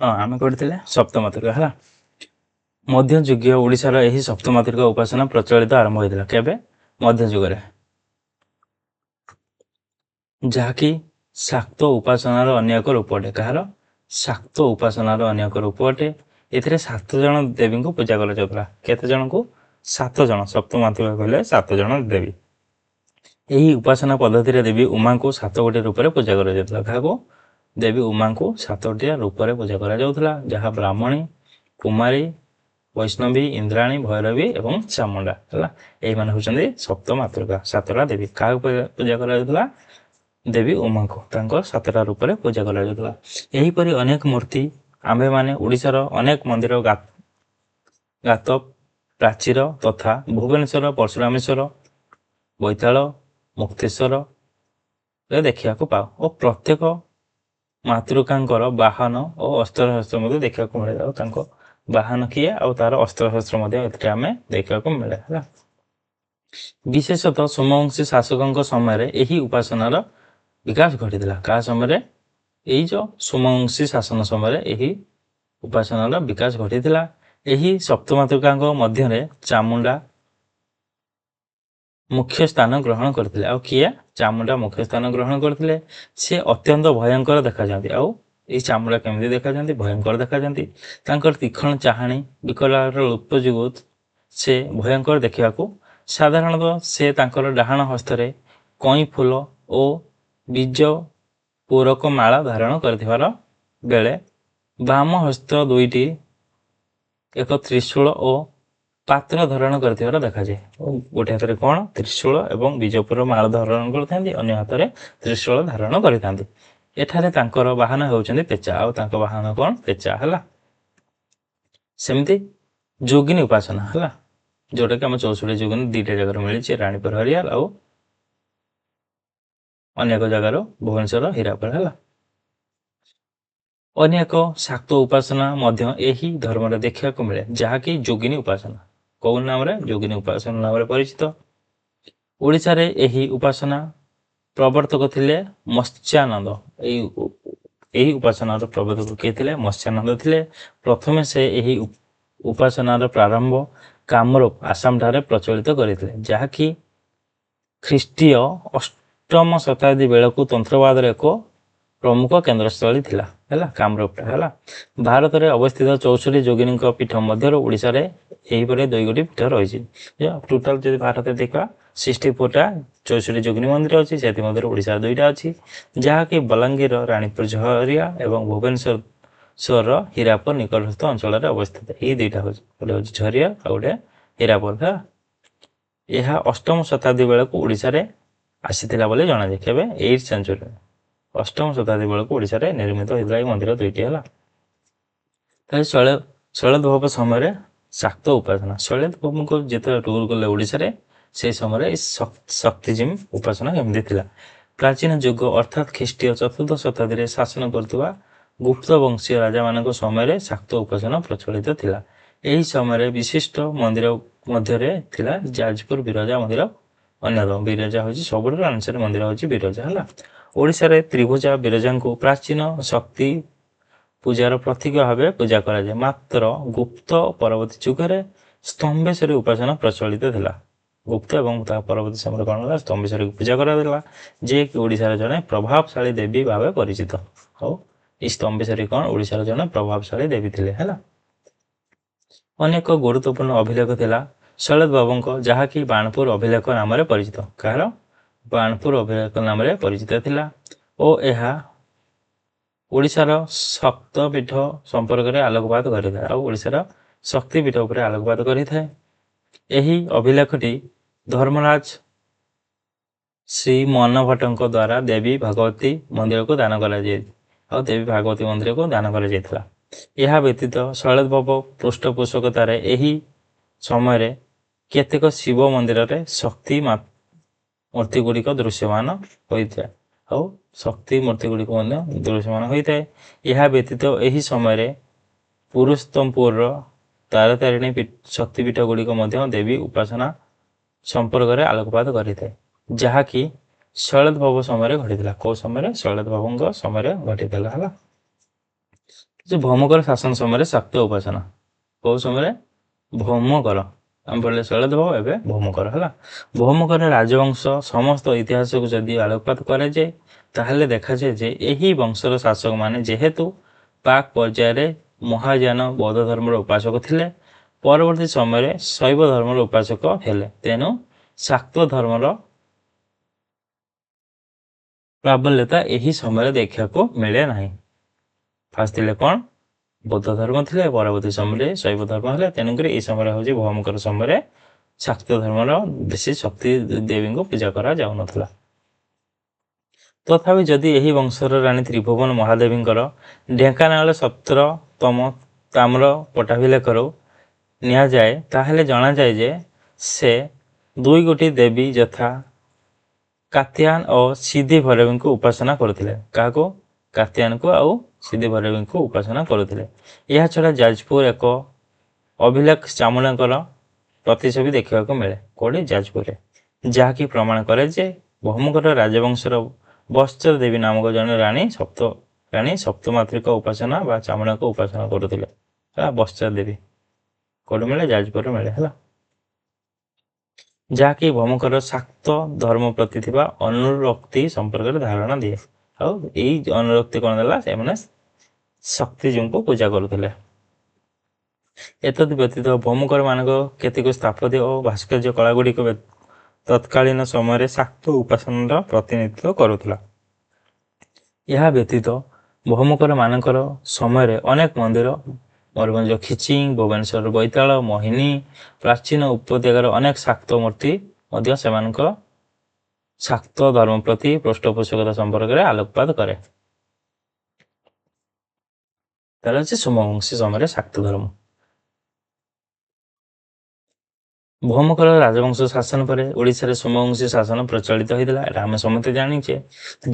हाँ आम करते सप्तमातृका है मध्ययुगीय ओडिशार यही सप्तमातृका उपासना प्रचलित आरंभ होता केबे मध्ययुग जहाँकि शाक्त उपासनार अन्य एक रूप अटे कହାର शाक्त उपासनार अन्य एक रूप अटे एथिरे 7 जन देवी को पूजा करा जाउतला केते जन को 7 जन सप्तमातृका कहले 7 जन देवी यही उपासना पद्धति रे देवी उमा को 7 गोटी रूप रे पूजा करा जाउतला काको देवी उमा को 7 गोटी रूप रे पूजा करा जाउतला जहाँ ब्राह्मणी कुमारी वैष्णवी इंद्राणी भैरवी एवं चामुंडा है यही माने होचंदी सप्तमातृका 7टा देवी का पूजा करा जाउतला देवी उमा को 7टा रूप रे पूजा करा जाउतला एही परि अनेक मूर्ति आम्भे माने ओडिशार अनेक मंदिर गात प्राचीर तथा भुवनेश्वर परशुरामेश्वर बैताल मुक्तेश्वर देखा पाओ और प्रत्येक मातृकांकर बाहन और अस्त्रशस्त्र देखा मिले बाहन किए और तार अस्त्रशस्त्र आम देखा मिले है विशेषतः सोमवंशी शासकों समय यही उपासनार विकास घटी का समय यही जो सोमवंशी शासन समय यही उपासनार विकास घटी यही सप्तमातृका मध्य चामुंडा मुख्य स्थान ग्रहण करते किए चामुंडा मुख्य स्थान ग्रहण करते सी अत्यंत भयंकर देखा जाती आई चामुंडा केमती देखा जाती भयंकर देखा जाती तीक्षण चाहाणी विकलार लुप्त जो से भयंकर देखा साधारणतः से डाहाण हस्तर कई फूल और बीज पूरक माला धारण कर बेले बाम हस्त दुईटी एक त्रिशूल और पात्र धारण कर देखा जाए गोटे हाथ में कौन त्रिशूल एवं बीजपुर माल धारण करते अन्य हाथ में त्रिशूल धारण करठारे बाहन होउछन्ति पेचा आ बाहन कौन पेचा है सेमती जोगिनी उपासना है जोटा कि आम 64 जोगिनी 2टा जगह मिली रानीपुर हरियाल आ अनेक जगार भुवनेश्वर हीरापुर है अनेक शाक्त उपासना यही धर्म देखा मिले जहाँकि जोगिनी उपासना कौन नाम रे जोगिनी उपासना नाम रे परिचित ओडिशा रे यही उपासना प्रवर्तक थिले मत्स्यानंद यही उपासना प्रवर्तक किए थिले मत्स्यानंद थिले प्रथमे से यही उपासनार प्रारंभ कामरूप आसाम ठारे प्रचलित करथिले जहाँकि ख्रीष्टीय 8म शताब्दी बेलू तंत्रवाद एक प्रमुख केन्द्रस्थली थिला है कामरूपटा है भारत में अवस्थित 64 जोगिनी पीठ मध्य ओडिशा रे यही 2 गोटी पीठ रही टोटाल जो भारत देखा 64टा 64 जोगिनी मंदिर अच्छी से ओडिशा 2टा अच्छी जहाँकि बलांगीर रानीपुर झरिया एवं भुवनेश्वर हीरापुर निकटस्थ अंचल अवस्थित यही 2टा गोटे झरिया आ गोटे हीरापुर है यह 8म शताब्दी बेलू ओडिशा रे आसीथिला बोली जणा जाए केबे 8th सेंचुरी 8म शताब्दी बेलू ओडिशा रे निर्मित होइतला मंदिर 2टी है शैलद बाबू समय शाक्त उपासना शैलद बाबू को जिते टूर कले ओडिशा रे से समय शक्तिजिम उपासना केमती थिला प्राचीन युग अर्थात ख्रीष्टीय 4th शताब्दी शासन करथुवा गुप्त वंशीय राजा मान समय शाक्त उपासना प्रचलित थिला यही समय विशिष्ट मंदिर मध्य थिला जाजपुर बिरजा मंदिर अन्यतम बिरजा हूँ सब आंसर मंदिर हूँ बिरजा है ओडिशा रे त्रिभुजा बिरजा को प्राचीन शक्ति पूजार प्रतीक भाव पूजा कराए मात्र गुप्त परवर्ती जुगे स्तंभेश्वरी उपासना प्रचलित थिला गुप्त एवं परवर्ती समय कौन है स्तंभेश्वरी पूजा करा जे कि ओडिशा जड़े प्रभावशाली देवी भाव परिचित हो स्तंभेश्वरी कौन ओडिशा जड़े प्रभावशाली देवी थे है अनेक गुरुत्वपूर्ण अभिलेख थिला शैलद बाबू जहाँकि बाणपुर अभिलेख नाम परिचित कह बाणपुर अभिलेख नाम परिचित थिला और यह ओडिशार शक्तपीठ संपर्क में आलोकपात कर शक्तिपीठ उपर आलोकपात करें यही अभिलेखटी धर्मराज श्री मन भट्ट द्वारा देवी भागवती मंदिर को दान कर देवी भागवती मंदिर को दान कर यह व्यतीत शैलद बाबू पृष्ठपोषकतार यही समय केतेक शिव मंदिर रे शक्ति मूर्ति गुड़िक दृश्यमान होता है शक्ति मूर्ति गुड़िक दृश्यमान होता है यह व्यतीत यही समय पुरुषोत्तमपुर तारतारिणी शक्तिपीठ गुड़िक देवी उपासना संपर्क में आलोकपात करें जहाँकि शैलद बाबू समय घटी कौ समय शैलद बाबू समय घटी है ଯେ ଭୌମକର ଶାସନ ସମୟରେ ଶାକ୍ତ ଉପାସନା କୋଉ ସମୟରେ ଭୌମକର ଆମେ ପଢିଲେ ଶୈଳଦେବ ଏବେ ଭୌମକର ହେଲା। ଭୌମକର ରାଜବଂଶ ସମସ୍ତ ଇତିହାସକୁ ଯଦି ଆଲୋକପାତ କରାଯାଏ ତାହେଲେ ଦେଖାଯାଏ ଯେ ଏହି ବଂଶର ଶାସକମାନେ ଯେହେତୁ ପାକ୍ ପର୍ଯ୍ୟାୟରେ ମହାଯାନ ବୌଦ୍ଧ ଧର୍ମର ଉପାସକ ଥିଲେ ପରବର୍ତ୍ତୀ ସମୟରେ ଶୈବ ଧର୍ମର ଉପାସକ ହେଲେ ତେଣୁ ଶାକ୍ତ ଧର୍ମର ପ୍ରାବଲ୍ୟତା ଏହି ସମୟରେ ଦେଖିବାକୁ ମିଳେ ନାହିଁ। ଫାଷ୍ଟ ଥିଲେ କ'ଣ ବୌଦ୍ଧ ଧର୍ମ ଥିଲେ ପରବର୍ତ୍ତୀ ସମୟରେ ଶୈବ ଧର୍ମ ହେଲେ ତେଣୁକରି ଏହି ସମୟରେ ହେଉଛି ଭୌମକର ସମୟରେ ଶାକ୍ତ ଧର୍ମର ବେଶୀ ଶକ୍ତି ଦେବୀଙ୍କୁ ପୂଜା କରାଯାଉନଥିଲା। ତଥାପି ଯଦି ଏହି ବଂଶର ରାଣୀ ତ୍ରିଭୁବନ ମହାଦେବୀଙ୍କର ଢେଙ୍କାନାଳ 17ତମ ତାମ୍ର ପଟ୍ଟାଭିଲେଖରୁ ନିଆଯାଏ ତାହେଲେ ଜଣାଯାଏ ଯେ ସେ ଦୁଇ ଗୋଟି ଦେବୀ ଯଥା କାତ୍ୟାୟନ ଓ ସିଦ୍ଧି ଭୈରବୀଙ୍କୁ ଉପାସନା କରୁଥିଲେ। କାହାକୁ? କାତ୍ୟାୟନକୁ ଆଉ ସିଦ୍ଧି ଭୈରବୀଙ୍କୁ ଉପାସନା କରୁଥିଲେ। ଏହାଛଡ଼ା ଯାଜପୁର ଏକ ଅଭିଲେଖ ଚାମୁଣ୍ଡାଙ୍କର ପ୍ରତିଛବି ଦେଖିବାକୁ ମିଳେ। କୋଉଠି? ଯାଜପୁରରେ, ଯାହାକି ପ୍ରମାଣ କରେ ଯେ ଭୌମକର ରାଜବଂଶର ବତ୍ସର ଦେବୀ ନାମକ ଜଣେ ରାଣୀ ସପ୍ତମାତ୍ରିକ ଉପାସନା ବା ଚାମୁଣ୍ଡାଙ୍କୁ ଉପାସନା କରୁଥିଲେ। ହେଲା, ବତ୍ସର ଦେବୀ କୋଉଠି ମିଳେ? ଯାଜପୁରରେ ମିଳେ। ହେଲା, ଯାହାକି ଭୌମକର ଶାକ୍ତ ଧର୍ମ ପ୍ରତି ଥିବା ଅନୁରକ୍ତି ସମ୍ପର୍କରେ ଧାରଣା ଦିଏ। ଆଉ ଏଇ ଅନୁରକ୍ତି କ'ଣ ଦେଲା? ସେମାନେ ଶକ୍ତିଜୀଙ୍କୁ ପୂଜା କରୁଥିଲେ। ଏତଦ୍ ବ୍ୟତୀତ ଭୌମକର ମାନଙ୍କ କେତେକ ସ୍ଥାପତ୍ୟ ଓ ଭାସ୍କର୍ଯ୍ୟ କଳା ଗୁଡ଼ିକ ତତ୍କାଳୀନ ସମୟରେ ଶାକ୍ତ ଉପାସନାର ପ୍ରତିନିଧିତ୍ୱ କରୁଥିଲା। ଏହା ବ୍ୟତୀତ ଭୌମକର ମାନଙ୍କର ସମୟରେ ଅନେକ ମନ୍ଦିର ମୟୂରଭଞ୍ଜ ଖିଚିଂ, ଭୁବନେଶ୍ୱର ବୈତାଳ, ମୋହିନୀ ପ୍ରାଚୀନ ଉପତ୍ୟକାର ଅନେକ ଶାକ୍ତ ମୂର୍ତ୍ତି ମଧ୍ୟ ସେମାନଙ୍କ ଶାକ୍ତ ଧର୍ମ ପ୍ରତି ପୃଷ୍ଠପୋଷକତା ସମ୍ପର୍କରେ ଆଲୋକପାତ କରେ। ତାହେଲେ ଅଛି ସୋମବଂଶୀ ସମୟରେ ଶାକ୍ତ ଧର୍ମ। ଭୌମକର ରାଜବଂଶ ଶାସନ ପରେ ଓଡ଼ିଶାରେ ସୋମବଂଶୀ ଶାସନ ପ୍ରଚଳିତ ହୋଇଥିଲା। ଏଟା ଆମେ ସମସ୍ତେ ଜାଣିଛେ।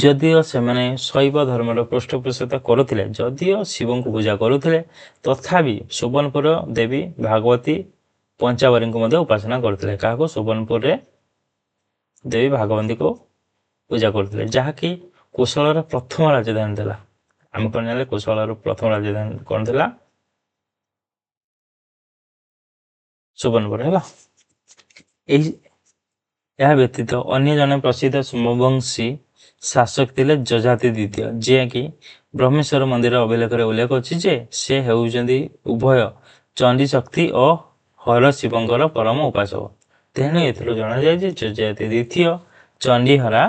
ଯଦିଓ ସେମାନେ ଶୈବ ଧର୍ମର ପୃଷ୍ଠପୋଷକତା କରୁଥିଲେ, ଯଦିଓ ଶିବଙ୍କୁ ପୂଜା କରୁଥିଲେ, ତଥାପି ସୁବର୍ଣ୍ଣପୁର ଦେବୀ ଭାଗବତୀ ପଞ୍ଚାବରୀଙ୍କୁ ମଧ୍ୟ ଉପାସନା କରୁଥିଲେ। କାହାକୁ? ସୁବର୍ଣ୍ଣପୁରରେ ଦେବୀ ଭାଗବତୀଙ୍କୁ ପୂଜା କରୁଥିଲେ, ଯାହାକି କୋଶଳର ପ୍ରଥମ ରାଜଧାନୀ ଥିଲା। ଆମେ କ'ଣ ଜାଣିଲେ? କୋଶଳର ପ୍ରଥମ ରାଜଧାନୀ କ'ଣ ଥିଲା? ସୁବର୍ଣ୍ଣପୁର। ହେଲା, ଏହା ବ୍ୟତୀତ ଅନ୍ୟ ଜଣେ ପ୍ରସିଦ୍ଧ ସୋମବଂଶୀ ଶାସକ ଥିଲେ ଯଯାତି ଦ୍ୱିତୀୟ, ଯିଏକି ବ୍ରହ୍ମେଶ୍ୱର ମନ୍ଦିର ଅଭିଲେଖରେ ଉଲ୍ଲେଖ ଅଛି ଯେ ସେ ହେଉଛନ୍ତି ଉଭୟ ଚଣ୍ଡୀ ଶକ୍ତି ଓ ହର ଶିବଙ୍କର ପରମ ଉପାସକ। ତେଣୁ ଏଥିରୁ ଜଣାଯାଏ ଯେ ଯଯାତି ଦ୍ୱିତୀୟ ଚଣ୍ଡୀହରା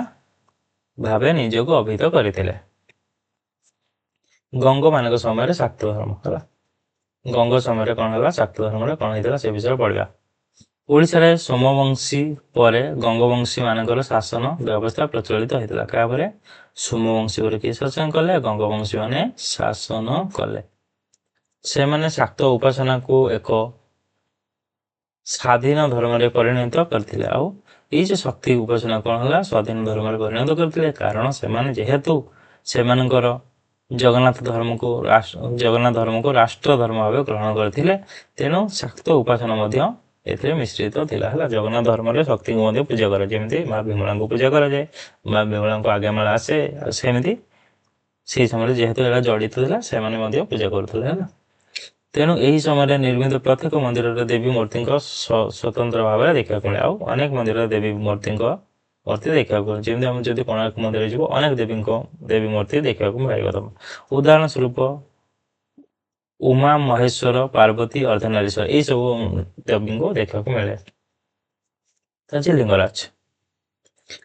ଭାବେ ନିଜକୁ ଅଭିହିତ କରିଥିଲେ। ଗଙ୍ଗ ମାନଙ୍କ ସମୟରେ ଶାକ୍ତ ଧର୍ମ। ହେଲା, ଗଙ୍ଗ ସମୟରେ କ'ଣ ହେଲା? ଶାକ୍ତ ଧର୍ମରେ କ'ଣ ହେଇଥିଲା ସେ ବିଷୟରେ ପଢିବା। ଓଡ଼ିଶାରେ ସୋମବଂଶୀ ପରେ ଗଙ୍ଗବଂଶୀ ମାନଙ୍କର ଶାସନ ବ୍ୟବସ୍ଥା ପ୍ରଚଳିତ ହୋଇଥିଲା। କାହାପରେ? ସୋମବଂଶୀ ପରେ କିଏ ଶାସନ କଲେ? ଗଙ୍ଗବଂଶୀ ମାନେ ଶାସନ କଲେ। ସେମାନେ ଶାକ୍ତ ଉପାସନାକୁ ଏକ ସ୍ୱାଧୀନ ଧର୍ମରେ ପରିଣତ କରିଥିଲେ। ଆଉ ଏଇ ଯେ ଶକ୍ତି ଉପାସନା କ'ଣ ହେଲା? ସ୍ୱାଧୀନ ଧର୍ମରେ ପରିଣତ କରିଥିଲେ। କାରଣ ସେମାନେ ଯେହେତୁ ସେମାନଙ୍କର ଜଗନ୍ନାଥ ଧର୍ମକୁ ରାଷ୍ଟ୍ର ଧର୍ମ ଭାବେ ଗ୍ରହଣ କରିଥିଲେ, ତେଣୁ ଶାକ୍ତ ଉପାସନା ମଧ୍ୟ ଏଥିରେ ମିଶ୍ରିତ ଥିଲା। ହେଲା, ଜଗନ୍ନାଥ ଧର୍ମରେ ଶକ୍ତିଙ୍କୁ ମଧ୍ୟ ପୂଜା କରାଯାଏ। ଯେମିତି ମା ବିମଳାଙ୍କୁ ପୂଜା କରାଯାଏ, ମା ବିମଳାଙ୍କୁ ଆଜ୍ଞାମାଳ ଆସେ, ସେମିତି ସେଇ ସମୟରେ ଯେହେତୁ ଏଟା ଜଡ଼ିତ ଥିଲା ସେମାନେ ମଧ୍ୟ ପୂଜା କରୁଥିଲେ। ହେଲା, ତେଣୁ ଏହି ସମୟରେ ନିର୍ମିତ ପ୍ରତ୍ୟେକ ମନ୍ଦିରରେ ଦେବୀ ମୂର୍ତ୍ତିଙ୍କ ସ୍ୱତନ୍ତ୍ର ଭାବରେ ଦେଖିବାକୁ ମିଳେ। ଆଉ ଅନେକ ମନ୍ଦିରରେ ଦେବୀ ମୂର୍ତ୍ତି ଦେଖିବାକୁ ମିଳେ। ଯେମିତି ଆମେ ଯଦି କୋଣାର୍କ ମନ୍ଦିର ଯିବ ଅନେକ ଦେବୀ ମୂର୍ତ୍ତି ଦେଖିବାକୁ ମିଳିବ। ତମେ ଉଦାହରଣ ସ୍ୱରୂପ ଉମା, ମହେଶ୍ୱର, ପାର୍ବତୀ, ଅର୍ଦ୍ଧନାରୀଶ୍ୱର ଏଇ ସବୁ ଦେବୀଙ୍କୁ ଦେଖିବାକୁ ମିଳେ।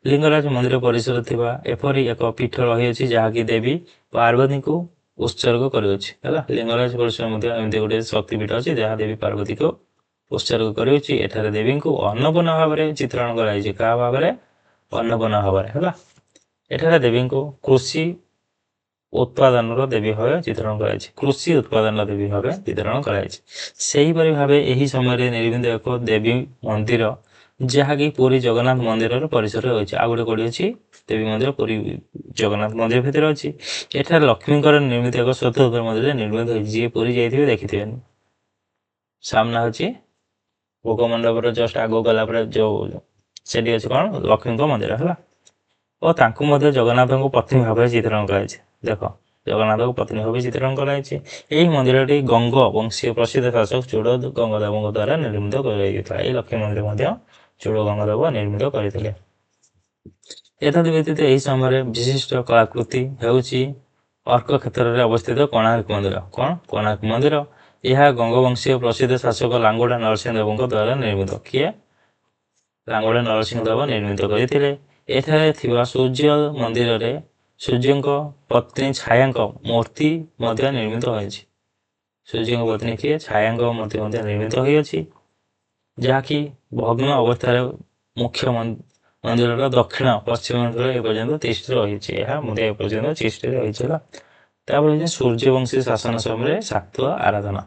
ଲିଙ୍ଗରାଜ ମନ୍ଦିର ପରିସର ଥିବା ଏପରି ଏକ ପୀଠ ରହିଅଛି ଯାହାକି ଦେବୀ ପାର୍ବତୀଙ୍କୁ ଉତ୍ସର୍ଗ କରିଅଛି। ହେଲା, ଲିଙ୍ଗରାଜ ପରିସର ମଧ୍ୟ ଏମିତି ଗୋଟେ ଶକ୍ତିପୀଠ ଅଛି ଯାହା ଦେବୀ ପାର୍ବତୀକୁ ଉତ୍ସର୍ଗ କରିଅଛି। ଏଠାରେ ଦେବୀଙ୍କୁ ଅନ୍ନପୂର୍ଣ୍ଣା ଭାବରେ ଚିତ୍ରଣ କରାଯାଇଛି। କାହା ଭାବରେ? ଅନ୍ନପୂର୍ଣ୍ଣା ଭାବରେ। ହେଲା, ଏଠାରେ ଦେବୀଙ୍କୁ କୃଷି ଉତ୍ପାଦନର ଦେବୀ ଭାବେ ଚିତ୍ରଣ କରାଯାଇଛି। କୃଷି ଉତ୍ପାଦନର ଦେବୀ ଭାବେ ଚିତ୍ରଣ କରାଯାଇଛି। ସେହିପରି ଭାବେ ଏହି ସମୟରେ ନିର୍ମିତ ଏକ ଦେବୀ ମନ୍ଦିର ଯାହାକି ପୁରୀ ଜଗନ୍ନାଥ ମନ୍ଦିରର ପରିସରରେ ରହିଛି। ଆଉ ଗୋଟେ କୋଉଠି ଅଛି? ଦେବୀ ମନ୍ଦିର ପୁରୀ ଜଗନ୍ନାଥ ମନ୍ଦିର ଭିତରେ ଅଛି। ଏଠାରେ ଲକ୍ଷ୍ମୀଙ୍କର ନିର୍ମିତ ଏକ ସ୍ୱତନ୍ତ୍ର ମନ୍ଦିର ନିର୍ମିତ ହୋଇଛି। ଯିଏ ପୁରୀ ଯାଇଥିବେ ଦେଖିଥିବେ। ସାମ୍ନା ଅଛି ଭୋଗ ମଣ୍ଡପର ଜଷ୍ଟ ଆଗକୁ ଗଲା ପରେ ଯୋଉ ସେଠି ଅଛି କ'ଣ? ଲକ୍ଷ୍ମୀଙ୍କ ମନ୍ଦିର। ହେଲା, ଓ ତାଙ୍କୁ ମଧ୍ୟ ଜଗନ୍ନାଥଙ୍କୁ ପତ୍ନୀ ଭାବରେ ଚିତ୍ରଣ କରାଯାଇଛି। ଦେଖ ଜଗନ୍ନାଥଙ୍କ ପତ୍ନୀ ଭାବେ ଚିତ୍ରଣ କରାଯାଇଛି। ଏହି ମନ୍ଦିରଟି ଗଙ୍ଗ ବଂଶୀୟ ପ୍ରସିଦ୍ଧ ଶାସକ ଚୋଡ଼ ଗଙ୍ଗଦେବଙ୍କ ଦ୍ୱାରା ନିର୍ମିତ କରାଯାଇଥିଲା। ଏହି ଲକ୍ଷ୍ମୀ ମନ୍ଦିର ମଧ୍ୟ ଚୋଡ଼ ଗଙ୍ଗଦେବ ନିର୍ମିତ କରିଥିଲେ। ଏତଦ୍ ବ୍ୟତୀତ ଏହି ସମୟରେ ବିଶିଷ୍ଟ କଳାକୃତି ହେଉଛି ଅର୍କ କ୍ଷେତ୍ରରେ ଅବସ୍ଥିତ କୋଣାର୍କ ମନ୍ଦିର। କ'ଣ? କୋଣାର୍କ ମନ୍ଦିର। ଏହା ଗଙ୍ଗବଂଶୀୟ ପ୍ରସିଦ୍ଧ ଶାସକ ଲାଙ୍ଗୁଡ଼ା ନରସିଂହ ଦେବଙ୍କ ଦ୍ୱାରା ନିର୍ମିତ। କିଏ? ଲାଙ୍ଗୁଡ଼ା ନରସିଂହ ଦେବ ନିର୍ମିତ କରିଥିଲେ। ଏଠାରେ ଥିବା ସୂର୍ଯ୍ୟ ମନ୍ଦିରରେ ସୂର୍ଯ୍ୟଙ୍କ ପତ୍ନୀ ଛାୟାଙ୍କ ମୂର୍ତ୍ତି ମଧ୍ୟ ନିର୍ମିତ ହୋଇଛି। ସୂର୍ଯ୍ୟଙ୍କ ପତ୍ନୀ କିଏ? ଛାୟାଙ୍କ ମୂର୍ତ୍ତି ମଧ୍ୟ ନିର୍ମିତ ହୋଇଅଛି, ଯାହାକି ଭଗ୍ନ ଅବସ୍ଥାରେ ମୁଖ୍ୟ ମନ୍ଦିରର ଦକ୍ଷିଣ ପଶ୍ଚିମ ଅଞ୍ଚଳ ଏପର୍ଯ୍ୟନ୍ତ ତିଷ୍ଠି ରହିଛି। ଏହା ମଧ୍ୟ ଏପର୍ଯ୍ୟନ୍ତ ତିଷ୍ଠି ରହିଛି। ତାପରେ ହେଉଛି ସୂର୍ଯ୍ୟବଂଶୀ ଶାସନ ସମୟରେ ଶାକ୍ତ ଆରାଧନା।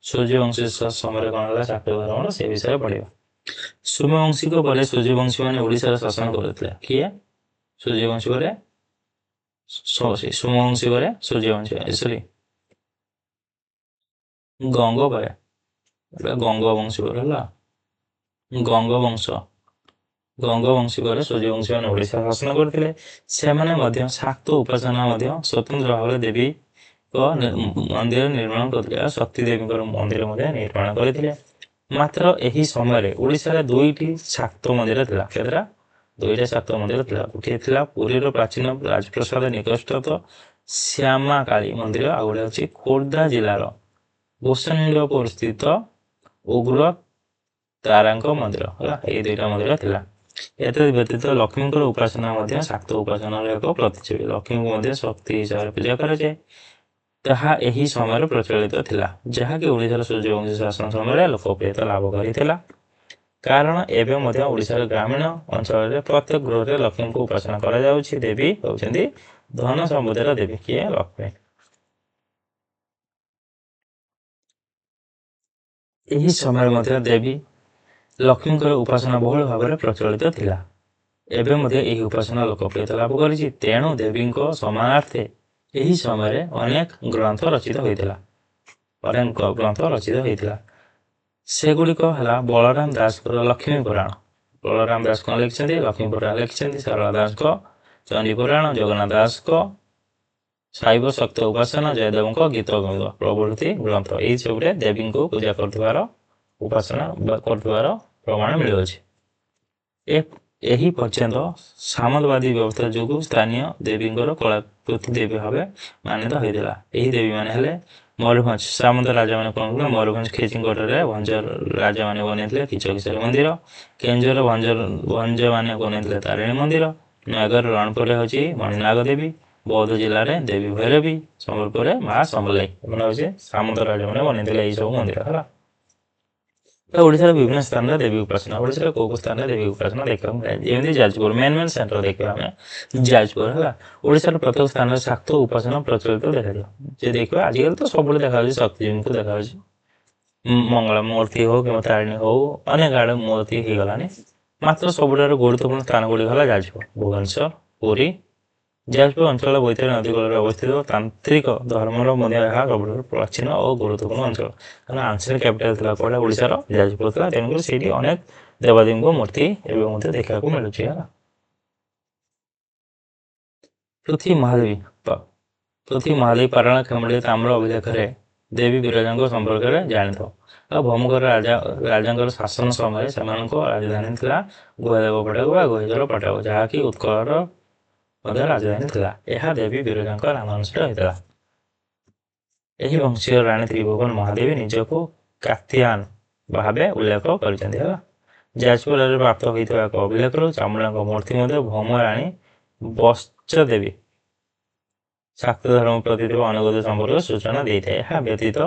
ସୂର୍ଯ୍ୟବଂଶୀ ସମୟରେ କ'ଣ ହେଲା? ଶାକ୍ତ ଧର୍ମ, ସେ ବିଷୟରେ ପଢ଼ିବା। ସୌମ୍ୟବଂଶୀଙ୍କ ପରେ ସୂର୍ଯ୍ୟବଂଶୀମାନେ ଓଡ଼ିଶାର ଶାସନ କରୁଥିଲେ। କିଏ? ସୂର୍ଯ୍ୟବଂଶୀ ପରେ ସୌମ୍ୟବଂଶୀ ପରେ ସୂର୍ଯ୍ୟବଂଶୀ ଗଙ୍ଗ ପରେ ଗଙ୍ଗବଂଶୀ ପରେ ହେଲା ଗଙ୍ଗବଂଶୀ ପରେ ସୂର୍ଯ୍ୟବଂଶୀମାନେ ଓଡ଼ିଶା ଶାସନ କରିଥିଲେ। ସେମାନେ ମଧ୍ୟ ଶାକ୍ତ ଉପାସନା ମଧ୍ୟ ସ୍ୱତନ୍ତ୍ର ଭାବରେ ଦେବୀଙ୍କ ମନ୍ଦିର ନିର୍ମାଣ କରିଥିଲେ ଆଉ ଶକ୍ତି ଦେବୀଙ୍କର ମନ୍ଦିର ମଧ୍ୟ ନିର୍ମାଣ କରିଥିଲେ। ମାତ୍ର ଏହି ସମୟରେ ଓଡ଼ିଶାରେ ଦୁଇଟି ଶାକ୍ତ ମନ୍ଦିର ଥିଲା। କେତେଟା? ଦୁଇଟା ଶାକ୍ତ ମନ୍ଦିର ଥିଲା। ଗୋଟିଏ ଥିଲା ପୁରୀର ପ୍ରାଚୀନ ରାଜପ୍ରସାଦ ନିକଟସ୍ଥ ଶ୍ୟାମାକାଳୀ ମନ୍ଦିର, ଆଉ ଗୋଟେ ହେଉଛି ଖୋର୍ଦ୍ଧା ଜିଲ୍ଲାର ଭୂଷଣ୍ଡପୁର ସ୍ଥିତ ଉଗ୍ର ତାରାଙ୍କ ମନ୍ଦିର ହେଲା। ଏଇ ଦୁଇଟା ମନ୍ଦିର ଥିଲା। ଏତଦ୍ ବ୍ୟତୀତ ଲକ୍ଷ୍ମୀଙ୍କର ଉପାସନା ମଧ୍ୟ ଶାକ୍ତ ଉପାସନାର ଏକ ପ୍ରତିଛବି। ଲକ୍ଷ୍ମୀଙ୍କୁ ମଧ୍ୟ ଶକ୍ତି ହିସାବରେ ପୂଜା କରାଯାଏ। ତାହା ଏହି ସମୟରେ ପ୍ରଚଳିତ ଥିଲା, ଯାହାକି ଓଡ଼ିଶାର ସୂର୍ଯ୍ୟବଂଶୀ ଶାସନ ସମୟରେ ଲୋକପ୍ରିୟତା ଲାଭ କରିଥିଲା। କାରଣ ଏବେ ମଧ୍ୟ ଓଡ଼ିଶାର ଗ୍ରାମୀଣ ଅଞ୍ଚଳରେ ପ୍ରତ୍ୟେକ ଗୃହରେ ଲକ୍ଷ୍ମୀଙ୍କୁ ଉପାସନା କରାଯାଉଛି। ଦେବୀ ହେଉଛନ୍ତି ଧନ ସମୃଦ୍ଧିର ଦେବୀ। କିଏ? ଲକ୍ଷ୍ମୀ। ଏହି ସମୟରେ ମଧ୍ୟ ଦେବୀ ଲକ୍ଷ୍ମୀଙ୍କର ଉପାସନା ବହୁଳ ଭାବରେ ପ୍ରଚଳିତ ଥିଲା। ଏବେ ମଧ୍ୟ ଏହି ଉପାସନା ଲୋକପ୍ରିୟତା ଲାଭ କରିଛି। ତେଣୁ ଦେବୀଙ୍କ ସମ୍ମାନାର୍ଥେ ଏହି ସମୟରେ ଅନେକ ଗ୍ରନ୍ଥ ରଚିତ ହୋଇଥିଲା। ସେଗୁଡ଼ିକ ହେଲା ବଳରାମ ଦାସଙ୍କର ଲକ୍ଷ୍ମୀ ପୁରାଣ। ବଳରାମ ଦାସ କ'ଣ ଲେଖିଛନ୍ତି? ଲକ୍ଷ୍ମୀ ପୁରାଣ ଲେଖିଛନ୍ତି। ଶାରଳା ଦାସଙ୍କ ଚଣ୍ଡୀ ପୁରାଣ, ଜଗନ୍ନାଥ ଦାସଙ୍କ ଶୈବ ଶକ୍ତ ଉପାସନା, ଜୟଦେବଙ୍କ ଗୀତ ପ୍ରଭୃତି ଗ୍ରନ୍ଥ। ଏହି ସବୁରେ ଦେବୀଙ୍କୁ ପୂଜା କରୁଥିବାର ଉପାସନା କରୁଥିବାର ପ୍ରମାଣ ମିଳୁଅଛି। ଏହି ପର୍ଯ୍ୟନ୍ତ ସାମନ୍ତବାଦୀ ବ୍ୟବସ୍ଥା ଯୋଗୁଁ ସ୍ଥାନୀୟ ଦେବୀଙ୍କର କଳାକୃତି ଦେବୀ ଭାବେ ମାନ୍ୟତା ହୋଇଥିଲା। ଏହି ଦେବୀମାନେ ହେଲେ ମୟୂରଭଞ୍ଜ ସାମନ୍ତ ରାଜାମାନେ କ'ଣ କଲେ? ମୟୂରଭଞ୍ଜ ଖିଚିଙ୍ଗଟରେ ଭଞ୍ଜ ରାଜାମାନେ ବନେଇଥିଲେ କିଚକେଶ୍ୱରୀ ମନ୍ଦିର। କେନ୍ଦୁଝର ଭଞ୍ଜମାନେ ବନେଇଥିଲେ ତାରିଣୀ ମନ୍ଦିର। ନୟାଗଡ଼ ରଣପୁରରେ ହେଉଛି ମଣିନାଗ ଦେବୀ। ବୌଦ୍ଧ ଜିଲ୍ଲାରେ ଦେବୀ ଭୈରବୀ। ସମ୍ବଲପୁରରେ ମା ସମଲେଇ। ଏମାନେ ହେଉଛି ସାମନ୍ତ ରାଜାମାନେ ବନେଇଥିଲେ ଏହି ସବୁ ମନ୍ଦିର ହେଲା। ଓଡ଼ିଶାର ବିଭିନ୍ନ ସ୍ଥାନରେ ଦେବୀ ଉପାସନା। ଓଡ଼ିଶାର କୋଉ ସ୍ଥାନରେ ଦେବୀ ଉପାସନା ଦେଖିବାକୁ ମିଳେ? ଯେମିତି ଯାଜପୁର ମେନ୍ ସେଣ୍ଟର ଦେଖିବା ଆମେ ଯାଜପୁର ହେଲା। ଓଡ଼ିଶାର ପ୍ରତ୍ୟେକ ସ୍ଥାନରେ ଶାକ୍ତ ଉପାସନା ପ୍ରଚଳିତ ଦେଖାଯିବ। ଯେ ଦେଖିବା ଆଜିକାଲି ତ ସବୁବେଳେ ଦେଖାଯାଉଛି ଶକ୍ତିଜୀବୀଙ୍କୁ ଦେଖାଯାଉଛି। ମଙ୍ଗଳା ମୂର୍ତ୍ତି ହଉ କିମ୍ବା ତାରିଣୀ ହଉ ଅନେକ ଆଡ଼େ ମୂର୍ତ୍ତି ହେଇଗଲାଣି। ମାତ୍ର ସବୁଠାରୁ ଗୁରୁତ୍ୱପୂର୍ଣ୍ଣ ସ୍ଥାନ ଗୁଡ଼ିକ ହେଲା ଯାଜପୁର, ଭୁବନେଶ୍ୱର, ପୁରୀ। ଯାଜପୁର ଅଞ୍ଚଳ ବୈତରଣୀ ନଦୀ କୂଳରେ ଅବସ୍ଥିତ ତାନ୍ତ୍ରିକ ଧର୍ମର ମଧ୍ୟ ଏହା ସବୁଠାରୁ ପ୍ରାଚୀନ ଓ ଗୁରୁତ୍ୱପୂର୍ଣ୍ଣ ଅଞ୍ଚଳ। କାରଣ ଆନ୍ସିଏଣ୍ଟ କ୍ୟାପିଟାଲ ଥିଲା କୁଆଡ଼େ? ଓଡ଼ିଶାର ଯାଜପୁର ଥିଲା। ତେଣୁକରି ସେଇଠି ଅନେକ ଦେବାଦେବୀଙ୍କ ମୂର୍ତ୍ତି ଏବେ ମଧ୍ୟ ଦେଖିବାକୁ ମିଳୁଛି ହେଲା। ପୃଥ୍ୱୀ ମହାଦେବୀ ପାରଣା ଖେମୁଣ୍ଡି ତାମ୍ର ଅଭିଲେଖରେ ଦେବୀ ବିରଜାଙ୍କ ସମ୍ପର୍କରେ ଜାଣିଥାଉ। ଆଉ ଭୌମକର ରାଜାଙ୍କର ଶାସନ ସମୟରେ ସେମାନଙ୍କ ରାଜଧାନୀ ଥିଲା ଗୁହାଦେବପାଟକୁ ବା ଗୁହେଶ୍ୱରପାଟକୁ, ଯାହାକି ଉତ୍କଳର ମଧ୍ୟ ରାଜଧାନୀ ଥିଲା। ଏହା ଦେବୀ ବିରଜାଙ୍କ ନାମାନୁସାରେ ହୋଇଥିଲା। ଏହି ବଂଶୀୟ ରାଣୀ ତ୍ରିଭୁବନ ମହାଦେବୀ ନିଜକୁ କାତ୍ୟାୟନ ଭାବେ ଉଲ୍ଲେଖ କରିଛନ୍ତି ହେଲା। ଯାଜପୁରରେ ପ୍ରାପ୍ତ ହୋଇଥିବା ଏକ ଅଭିଲେଖରୁ ଚାମୁଣ୍ଡାଙ୍କ ମୂର୍ତ୍ତି ମଧ୍ୟ ଭୌମ ରାଣୀ ବତ୍ସଦେବୀ ଶାକ୍ତ ଧର୍ମ ପ୍ରତି ଥିବା ଅନୁଗତ ସମ୍ପର୍କରେ ସୂଚନା ଦେଇଥାଏ। ଏହା ବ୍ୟତୀତ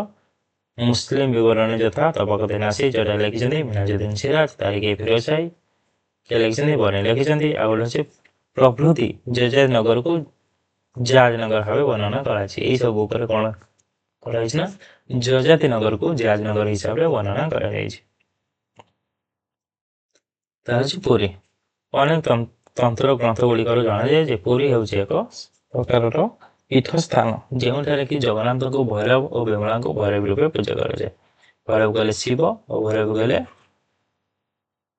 ମୁସଲିମ ବିବରଣୀ ଯଥା ତବକତେ ନାସି ଯୋଉଟା ଲେଖିଛନ୍ତି ମିନାଜୁଦ୍ଦିନ ସିରାଜ, ତାରିଖ ଫିରୋଜ ଶାହୀ କିଏ ଲେଖିଛନ୍ତି? ବନି ଲେଖିଛନ୍ତି। ଆଉ ଗୋଟେ ଅଛି ପ୍ରଭୃତି ଜେଜାଜ ନଗରକୁ ଜାଜ ନଗର ଭାବେ ବର୍ଣ୍ଣନା କରାଯାଇଛି। ଏଇ ସବୁ ଉପରେ କ'ଣ କରାଯାଇଛି ନା ଯଜାତି ନଗରକୁ ଜାଜ ନଗର ହିସାବରେ ବର୍ଣ୍ଣନା କରାଯାଇଛି। ତା ହେଉଛି ପୁରୀ। ଅନେକ ତନ୍ତ୍ର ଗ୍ରନ୍ଥ ଗୁଡ଼ିକରୁ ଜଣାଯାଏ ଯେ ପୁରୀ ହେଉଛି ଏକ ପ୍ରକାରର ପୀଠସ୍ଥାନ ଯେଉଁଠାରେ କି ଜଗନ୍ନାଥଙ୍କୁ ଭୈରବ ଓ ବିମଳାଙ୍କୁ ଭୈରବୀ ରୂପେ ପୂଜା କରାଯାଏ। ଭୈରବ କହିଲେ ଶିବ ଓ ଭୈରବ କହିଲେ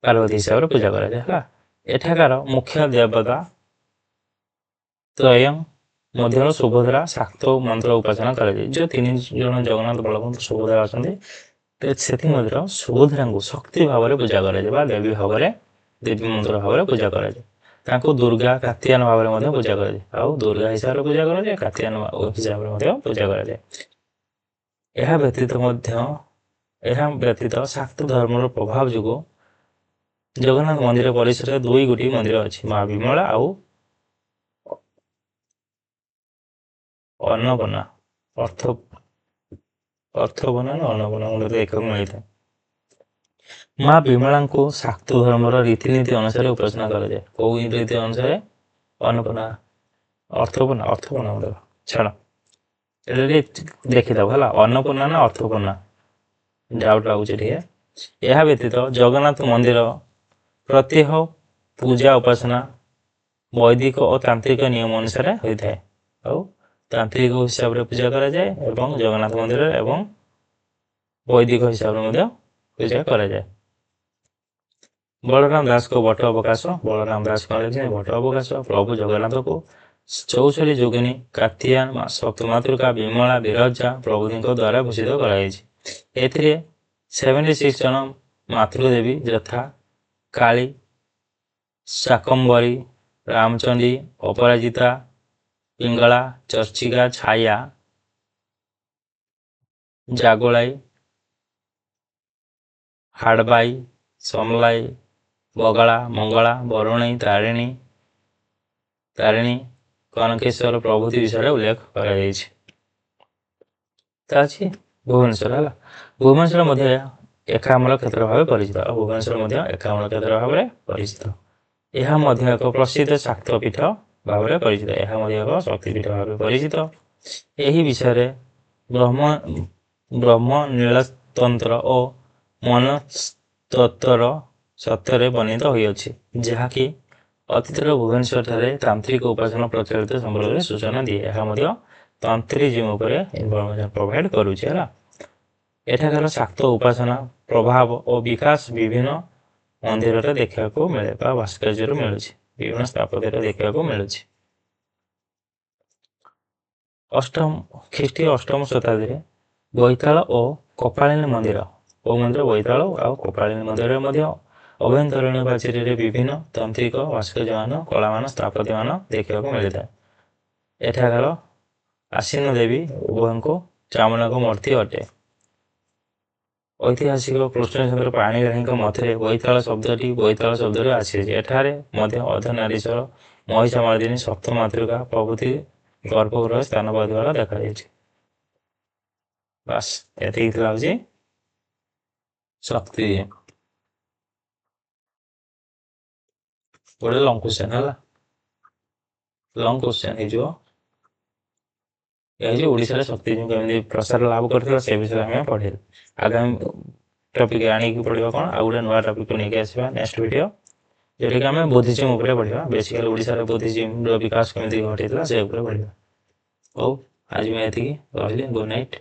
ପାର୍ବତୀ ହିସାବରେ ପୂଜା କରାଯାଏ ହେଲା। ଏଠାକାର ମୁଖ୍ୟ ଦେବତା ତ୍ରୟଂ ମଧ୍ୟରୁ ସୁଭଦ୍ରା ଶାକ୍ତ ମନ୍ତ୍ର ଉପାସନା କରାଯାଏ। ଯେଉଁ 3 ଜଣ ଜଗନ୍ନାଥ ବଳଭଦ୍ର ସୁଭଦ୍ରା ଅଛନ୍ତି ସେଥିମଧ୍ୟରୁ ସୁଭଦ୍ରାଙ୍କୁ ଶକ୍ତି ଭାବରେ ପୂଜା କରାଯାଏ ବା ଦେବୀ ଭାବରେ ଦେବୀ ମନ୍ତ୍ର ଭାବରେ ପୂଜା କରାଯାଏ। ତାଙ୍କୁ ଦୁର୍ଗା କାର୍ତ୍ତିଆୟନ ଭାବରେ ମଧ୍ୟ ପୂଜା କରାଯାଏ। ଆଉ ଦୁର୍ଗା ହିସାବରେ ପୂଜା କରାଯାଏ, କାର୍ତ୍ତିଆୟନ ହିସାବରେ ମଧ୍ୟ ପୂଜା କରାଯାଏ। ଏହା ବ୍ୟତୀତ ଶାକ୍ତ ଧର୍ମର ପ୍ରଭାବ ଯୋଗୁଁ ଜଗନ୍ନାଥ ମନ୍ଦିର ପରିସରରେ 2 ମନ୍ଦିର ଅଛି, ମା ବିମଳା ଆଉ ଅନ୍ନପୂର୍ଣ୍ଣା। ଅର୍ଥପୂର୍ଣ୍ଣା ନା ଅନ୍ନପୂର୍ଣ୍ଣା ଦେଖିବାକୁ ମିଳିଥାଏ। ମା ବିମଳାଙ୍କୁ ଶାକ୍ତ ଧର୍ମର ରୀତିନୀତି ଅନୁସାରେ ଉପାସନା କରାଯାଏ। କୋଉ ରୀତି ଅନୁସାରେ? ଅନ୍ନପୂର୍ଣ୍ଣା ଅର୍ଥପୂର୍ଣ୍ଣା ଛାଡ଼, ଏଟା ଦେଖିଦବ ହେଲା, ଅନ୍ନପୂର୍ଣ୍ଣା ନା ଅର୍ଥପୂର୍ଣ୍ଣା ଡାଉଟ୍ ଲାଗୁଛି ଟିକେ। ଏହା ବ୍ୟତୀତ ଜଗନ୍ନାଥ ମନ୍ଦିର ପ୍ରତ୍ୟହ ପୂଜା ଉପାସନା ବୈଦିକ ଓ ତାନ୍ତ୍ରିକ ନିୟମ ଅନୁସାରେ ହୋଇଥାଏ। ଆଉ ତାନ୍ତ୍ରିକ ହିସାବରେ ପୂଜା କରାଯାଏ ଏବଂ ଜଗନ୍ନାଥ ମନ୍ଦିରରେ ଏବଂ ବୈଦିକ ହିସାବରେ ମଧ୍ୟ ପୂଜା କରାଯାଏ। ବଳରାମ ଦାସଙ୍କ ବଟ ଅବକାଶ। ବଳରାମ ଦାସ ବଟ ଅବକାଶ ପ୍ରଭୁ ଜଗନ୍ନାଥଙ୍କୁ 64 ଯୋଗିନୀ କାର୍ତ୍ତିଆୟନ ସପ୍ତମାତୃକା ବିମଳା ବିରଜା ପ୍ରଭୁଙ୍କ ଦ୍ୱାରା ଭୂଷିତ କରାଯାଇଛି। ଏଥିରେ 76 ଜଣ ମାତୃଦେବୀ ଯଥା କାଳୀ, ଶାକମ୍ଭରୀ, ରାମଚଣ୍ଡୀ, ଅପରାଜିତା, ପିଙ୍ଗଳା, ଚର୍ଚ୍ଚିକା, ଛାୟା, ଜାଗୋଳାଇ, ହାଡ଼ବାଇ, ସମଲାଇ, ବଗଳା, ମଙ୍ଗଳା, ବରୁଣେଇ, ତାରିଣୀ, କନକେଶ୍ୱର ପ୍ରଭୃତି ବିଷୟରେ ଉଲ୍ଲେଖ କରାଯାଇଛି। ତା ଅଛି ଭୁବନେଶ୍ୱର ହେଲା। ଭୁବନେଶ୍ୱର ମଧ୍ୟ ଏକାମ୍ର କ୍ଷେତ୍ର ଭାବେ ପରିଚିତ। ଆଉ ଭୁବନେଶ୍ୱର ମଧ୍ୟ ଏକାମ୍ର କ୍ଷେତ୍ର ଭାବରେ ପରିଚିତ। ଏହା ମଧ୍ୟ ଏକ ପ୍ରସିଦ୍ଧ ଶାକ୍ତ ପୀଠ ଭାବରେ ପରିଚିତ। ଏହା ମଧ୍ୟ ଏକ ଶକ୍ତିପୀଠ ଭାବରେ ପରିଚିତ। ଏହି ବିଷୟରେ ବ୍ରହ୍ମ ନୀଳତନ୍ତ୍ର ଓ ମନସ୍ତତ୍ତ୍ୱର ସତ୍ୟରେ ବର୍ଣ୍ଣିତ ହୋଇଅଛି, ଯାହାକି ଅତୀତର ଭୁବନେଶ୍ୱରଠାରେ ତାନ୍ତ୍ରିକ ଉପାସନା ପ୍ରଚଳିତ ସମ୍ପର୍କରେ ସୂଚନା ଦିଏ। ଏହା ମଧ୍ୟ ତନ୍ତ୍ରିଜିମ୍ ଉପରେ ଇନଫର୍ମେସନ ପ୍ରୋଭାଇଡ କରୁଛି ହେଲା। ଏଠାକାର ଶାକ୍ତ ଉପାସନା ପ୍ରଭାବ ଓ ବିକାଶ ବିଭିନ୍ନ ମନ୍ଦିରରେ ଦେଖିବାକୁ ମିଳେ ବା ଭାସ୍କର୍ଯ୍ୟରୁ ମିଳୁଛି, ବିଭିନ୍ନ ସ୍ଥାପତ୍ୟରେ ଦେଖିବାକୁ ମିଳୁଛି। ଖ୍ରୀଷ୍ଟୀୟ 8ମ ଶତାବ୍ଦୀରେ ବୋଇତାଳ ଓ କପାଳିନୀ ମନ୍ଦିର ବୋଇତାଳ ଆଉ କପାଳିନୀ ମନ୍ଦିରରେ ମଧ୍ୟ ଅଭ୍ୟନ୍ତରୀଣ ପ୍ରାଚୀରରେ ବିଭିନ୍ନ ତାନ୍ତ୍ରିକ ଭାସ୍କର୍ଯ୍ୟମାନ କଳାମାନ ସ୍ଥାପତ୍ୟମାନ ଦେଖିବାକୁ ମିଳିଥାଏ। ଏଠାକାର ଆସୀନ ଦେବୀ ଉଭୟଙ୍କୁ ଚାମୁଣ୍ଡାଙ୍କ ମୂର୍ତ୍ତି ଅଟେ। ଐତିହାସିକ କୃଷ୍ଣଚନ୍ଦ୍ର ପାଣିଗ୍ରାହୀଙ୍କ ମତରେ ବୋଇତାଳ ଶବ୍ଦରୁ ଆସିଛି। ଏଠାରେ ମଧ୍ୟ ଅର୍ଦ୍ଧନାରୀଶ୍ୱର, ମହିଷାମର୍ଦିନୀ, ସପ୍ତମାତୃକା ପ୍ରଭୃତି ଗର୍ଭଗୃହ ସ୍ଥାନ ପାଇଥିବାର ଦେଖାଯାଇଛି। ବାସ୍ ଏତିକି ଥିଲା ହଉଛି ଶକ୍ତି। ଗୋଟେ ଲଙ୍ଗ କ୍ୱେଶ୍ଚନ ହେଲା, ଲଙ୍ଗ କ୍ୱେଶ୍ଚନ ହେଇଯିବ। ଏହା ଓଡ଼ିଶାରେ ଶକ୍ତି କେମିତି ପ୍ରସାର ଲାଭ କରିଥିଲା ସେ ବିଷୟରେ ଆମେ ପଢ଼ିବା। ଆଗାମୀ ଟପିକ ଆଣିକି ପଢ଼ିବା କ'ଣ, ଆଉ ଗୋଟେ ନୂଆ ଟପିକ ନେଇକି ଆସିବା ନେକ୍ସଟ ଭିଡ଼ିଓ, ଯେଉଁଟାକି ଆମେ ବୁଦ୍ଧିଜିମ୍ ଉପରେ ପଢ଼ିବା। ବେସିକାଲି ଓଡ଼ିଶାରେ ବୁଦ୍ଧିଜିମ୍ର ବିକାଶ କେମିତି ଘଟିଥିଲା ସେ ଉପରେ ପଢ଼ିବା। ହଉ, ଆଜି ମୁଁ ଏତିକି ରହିଲି। Good night.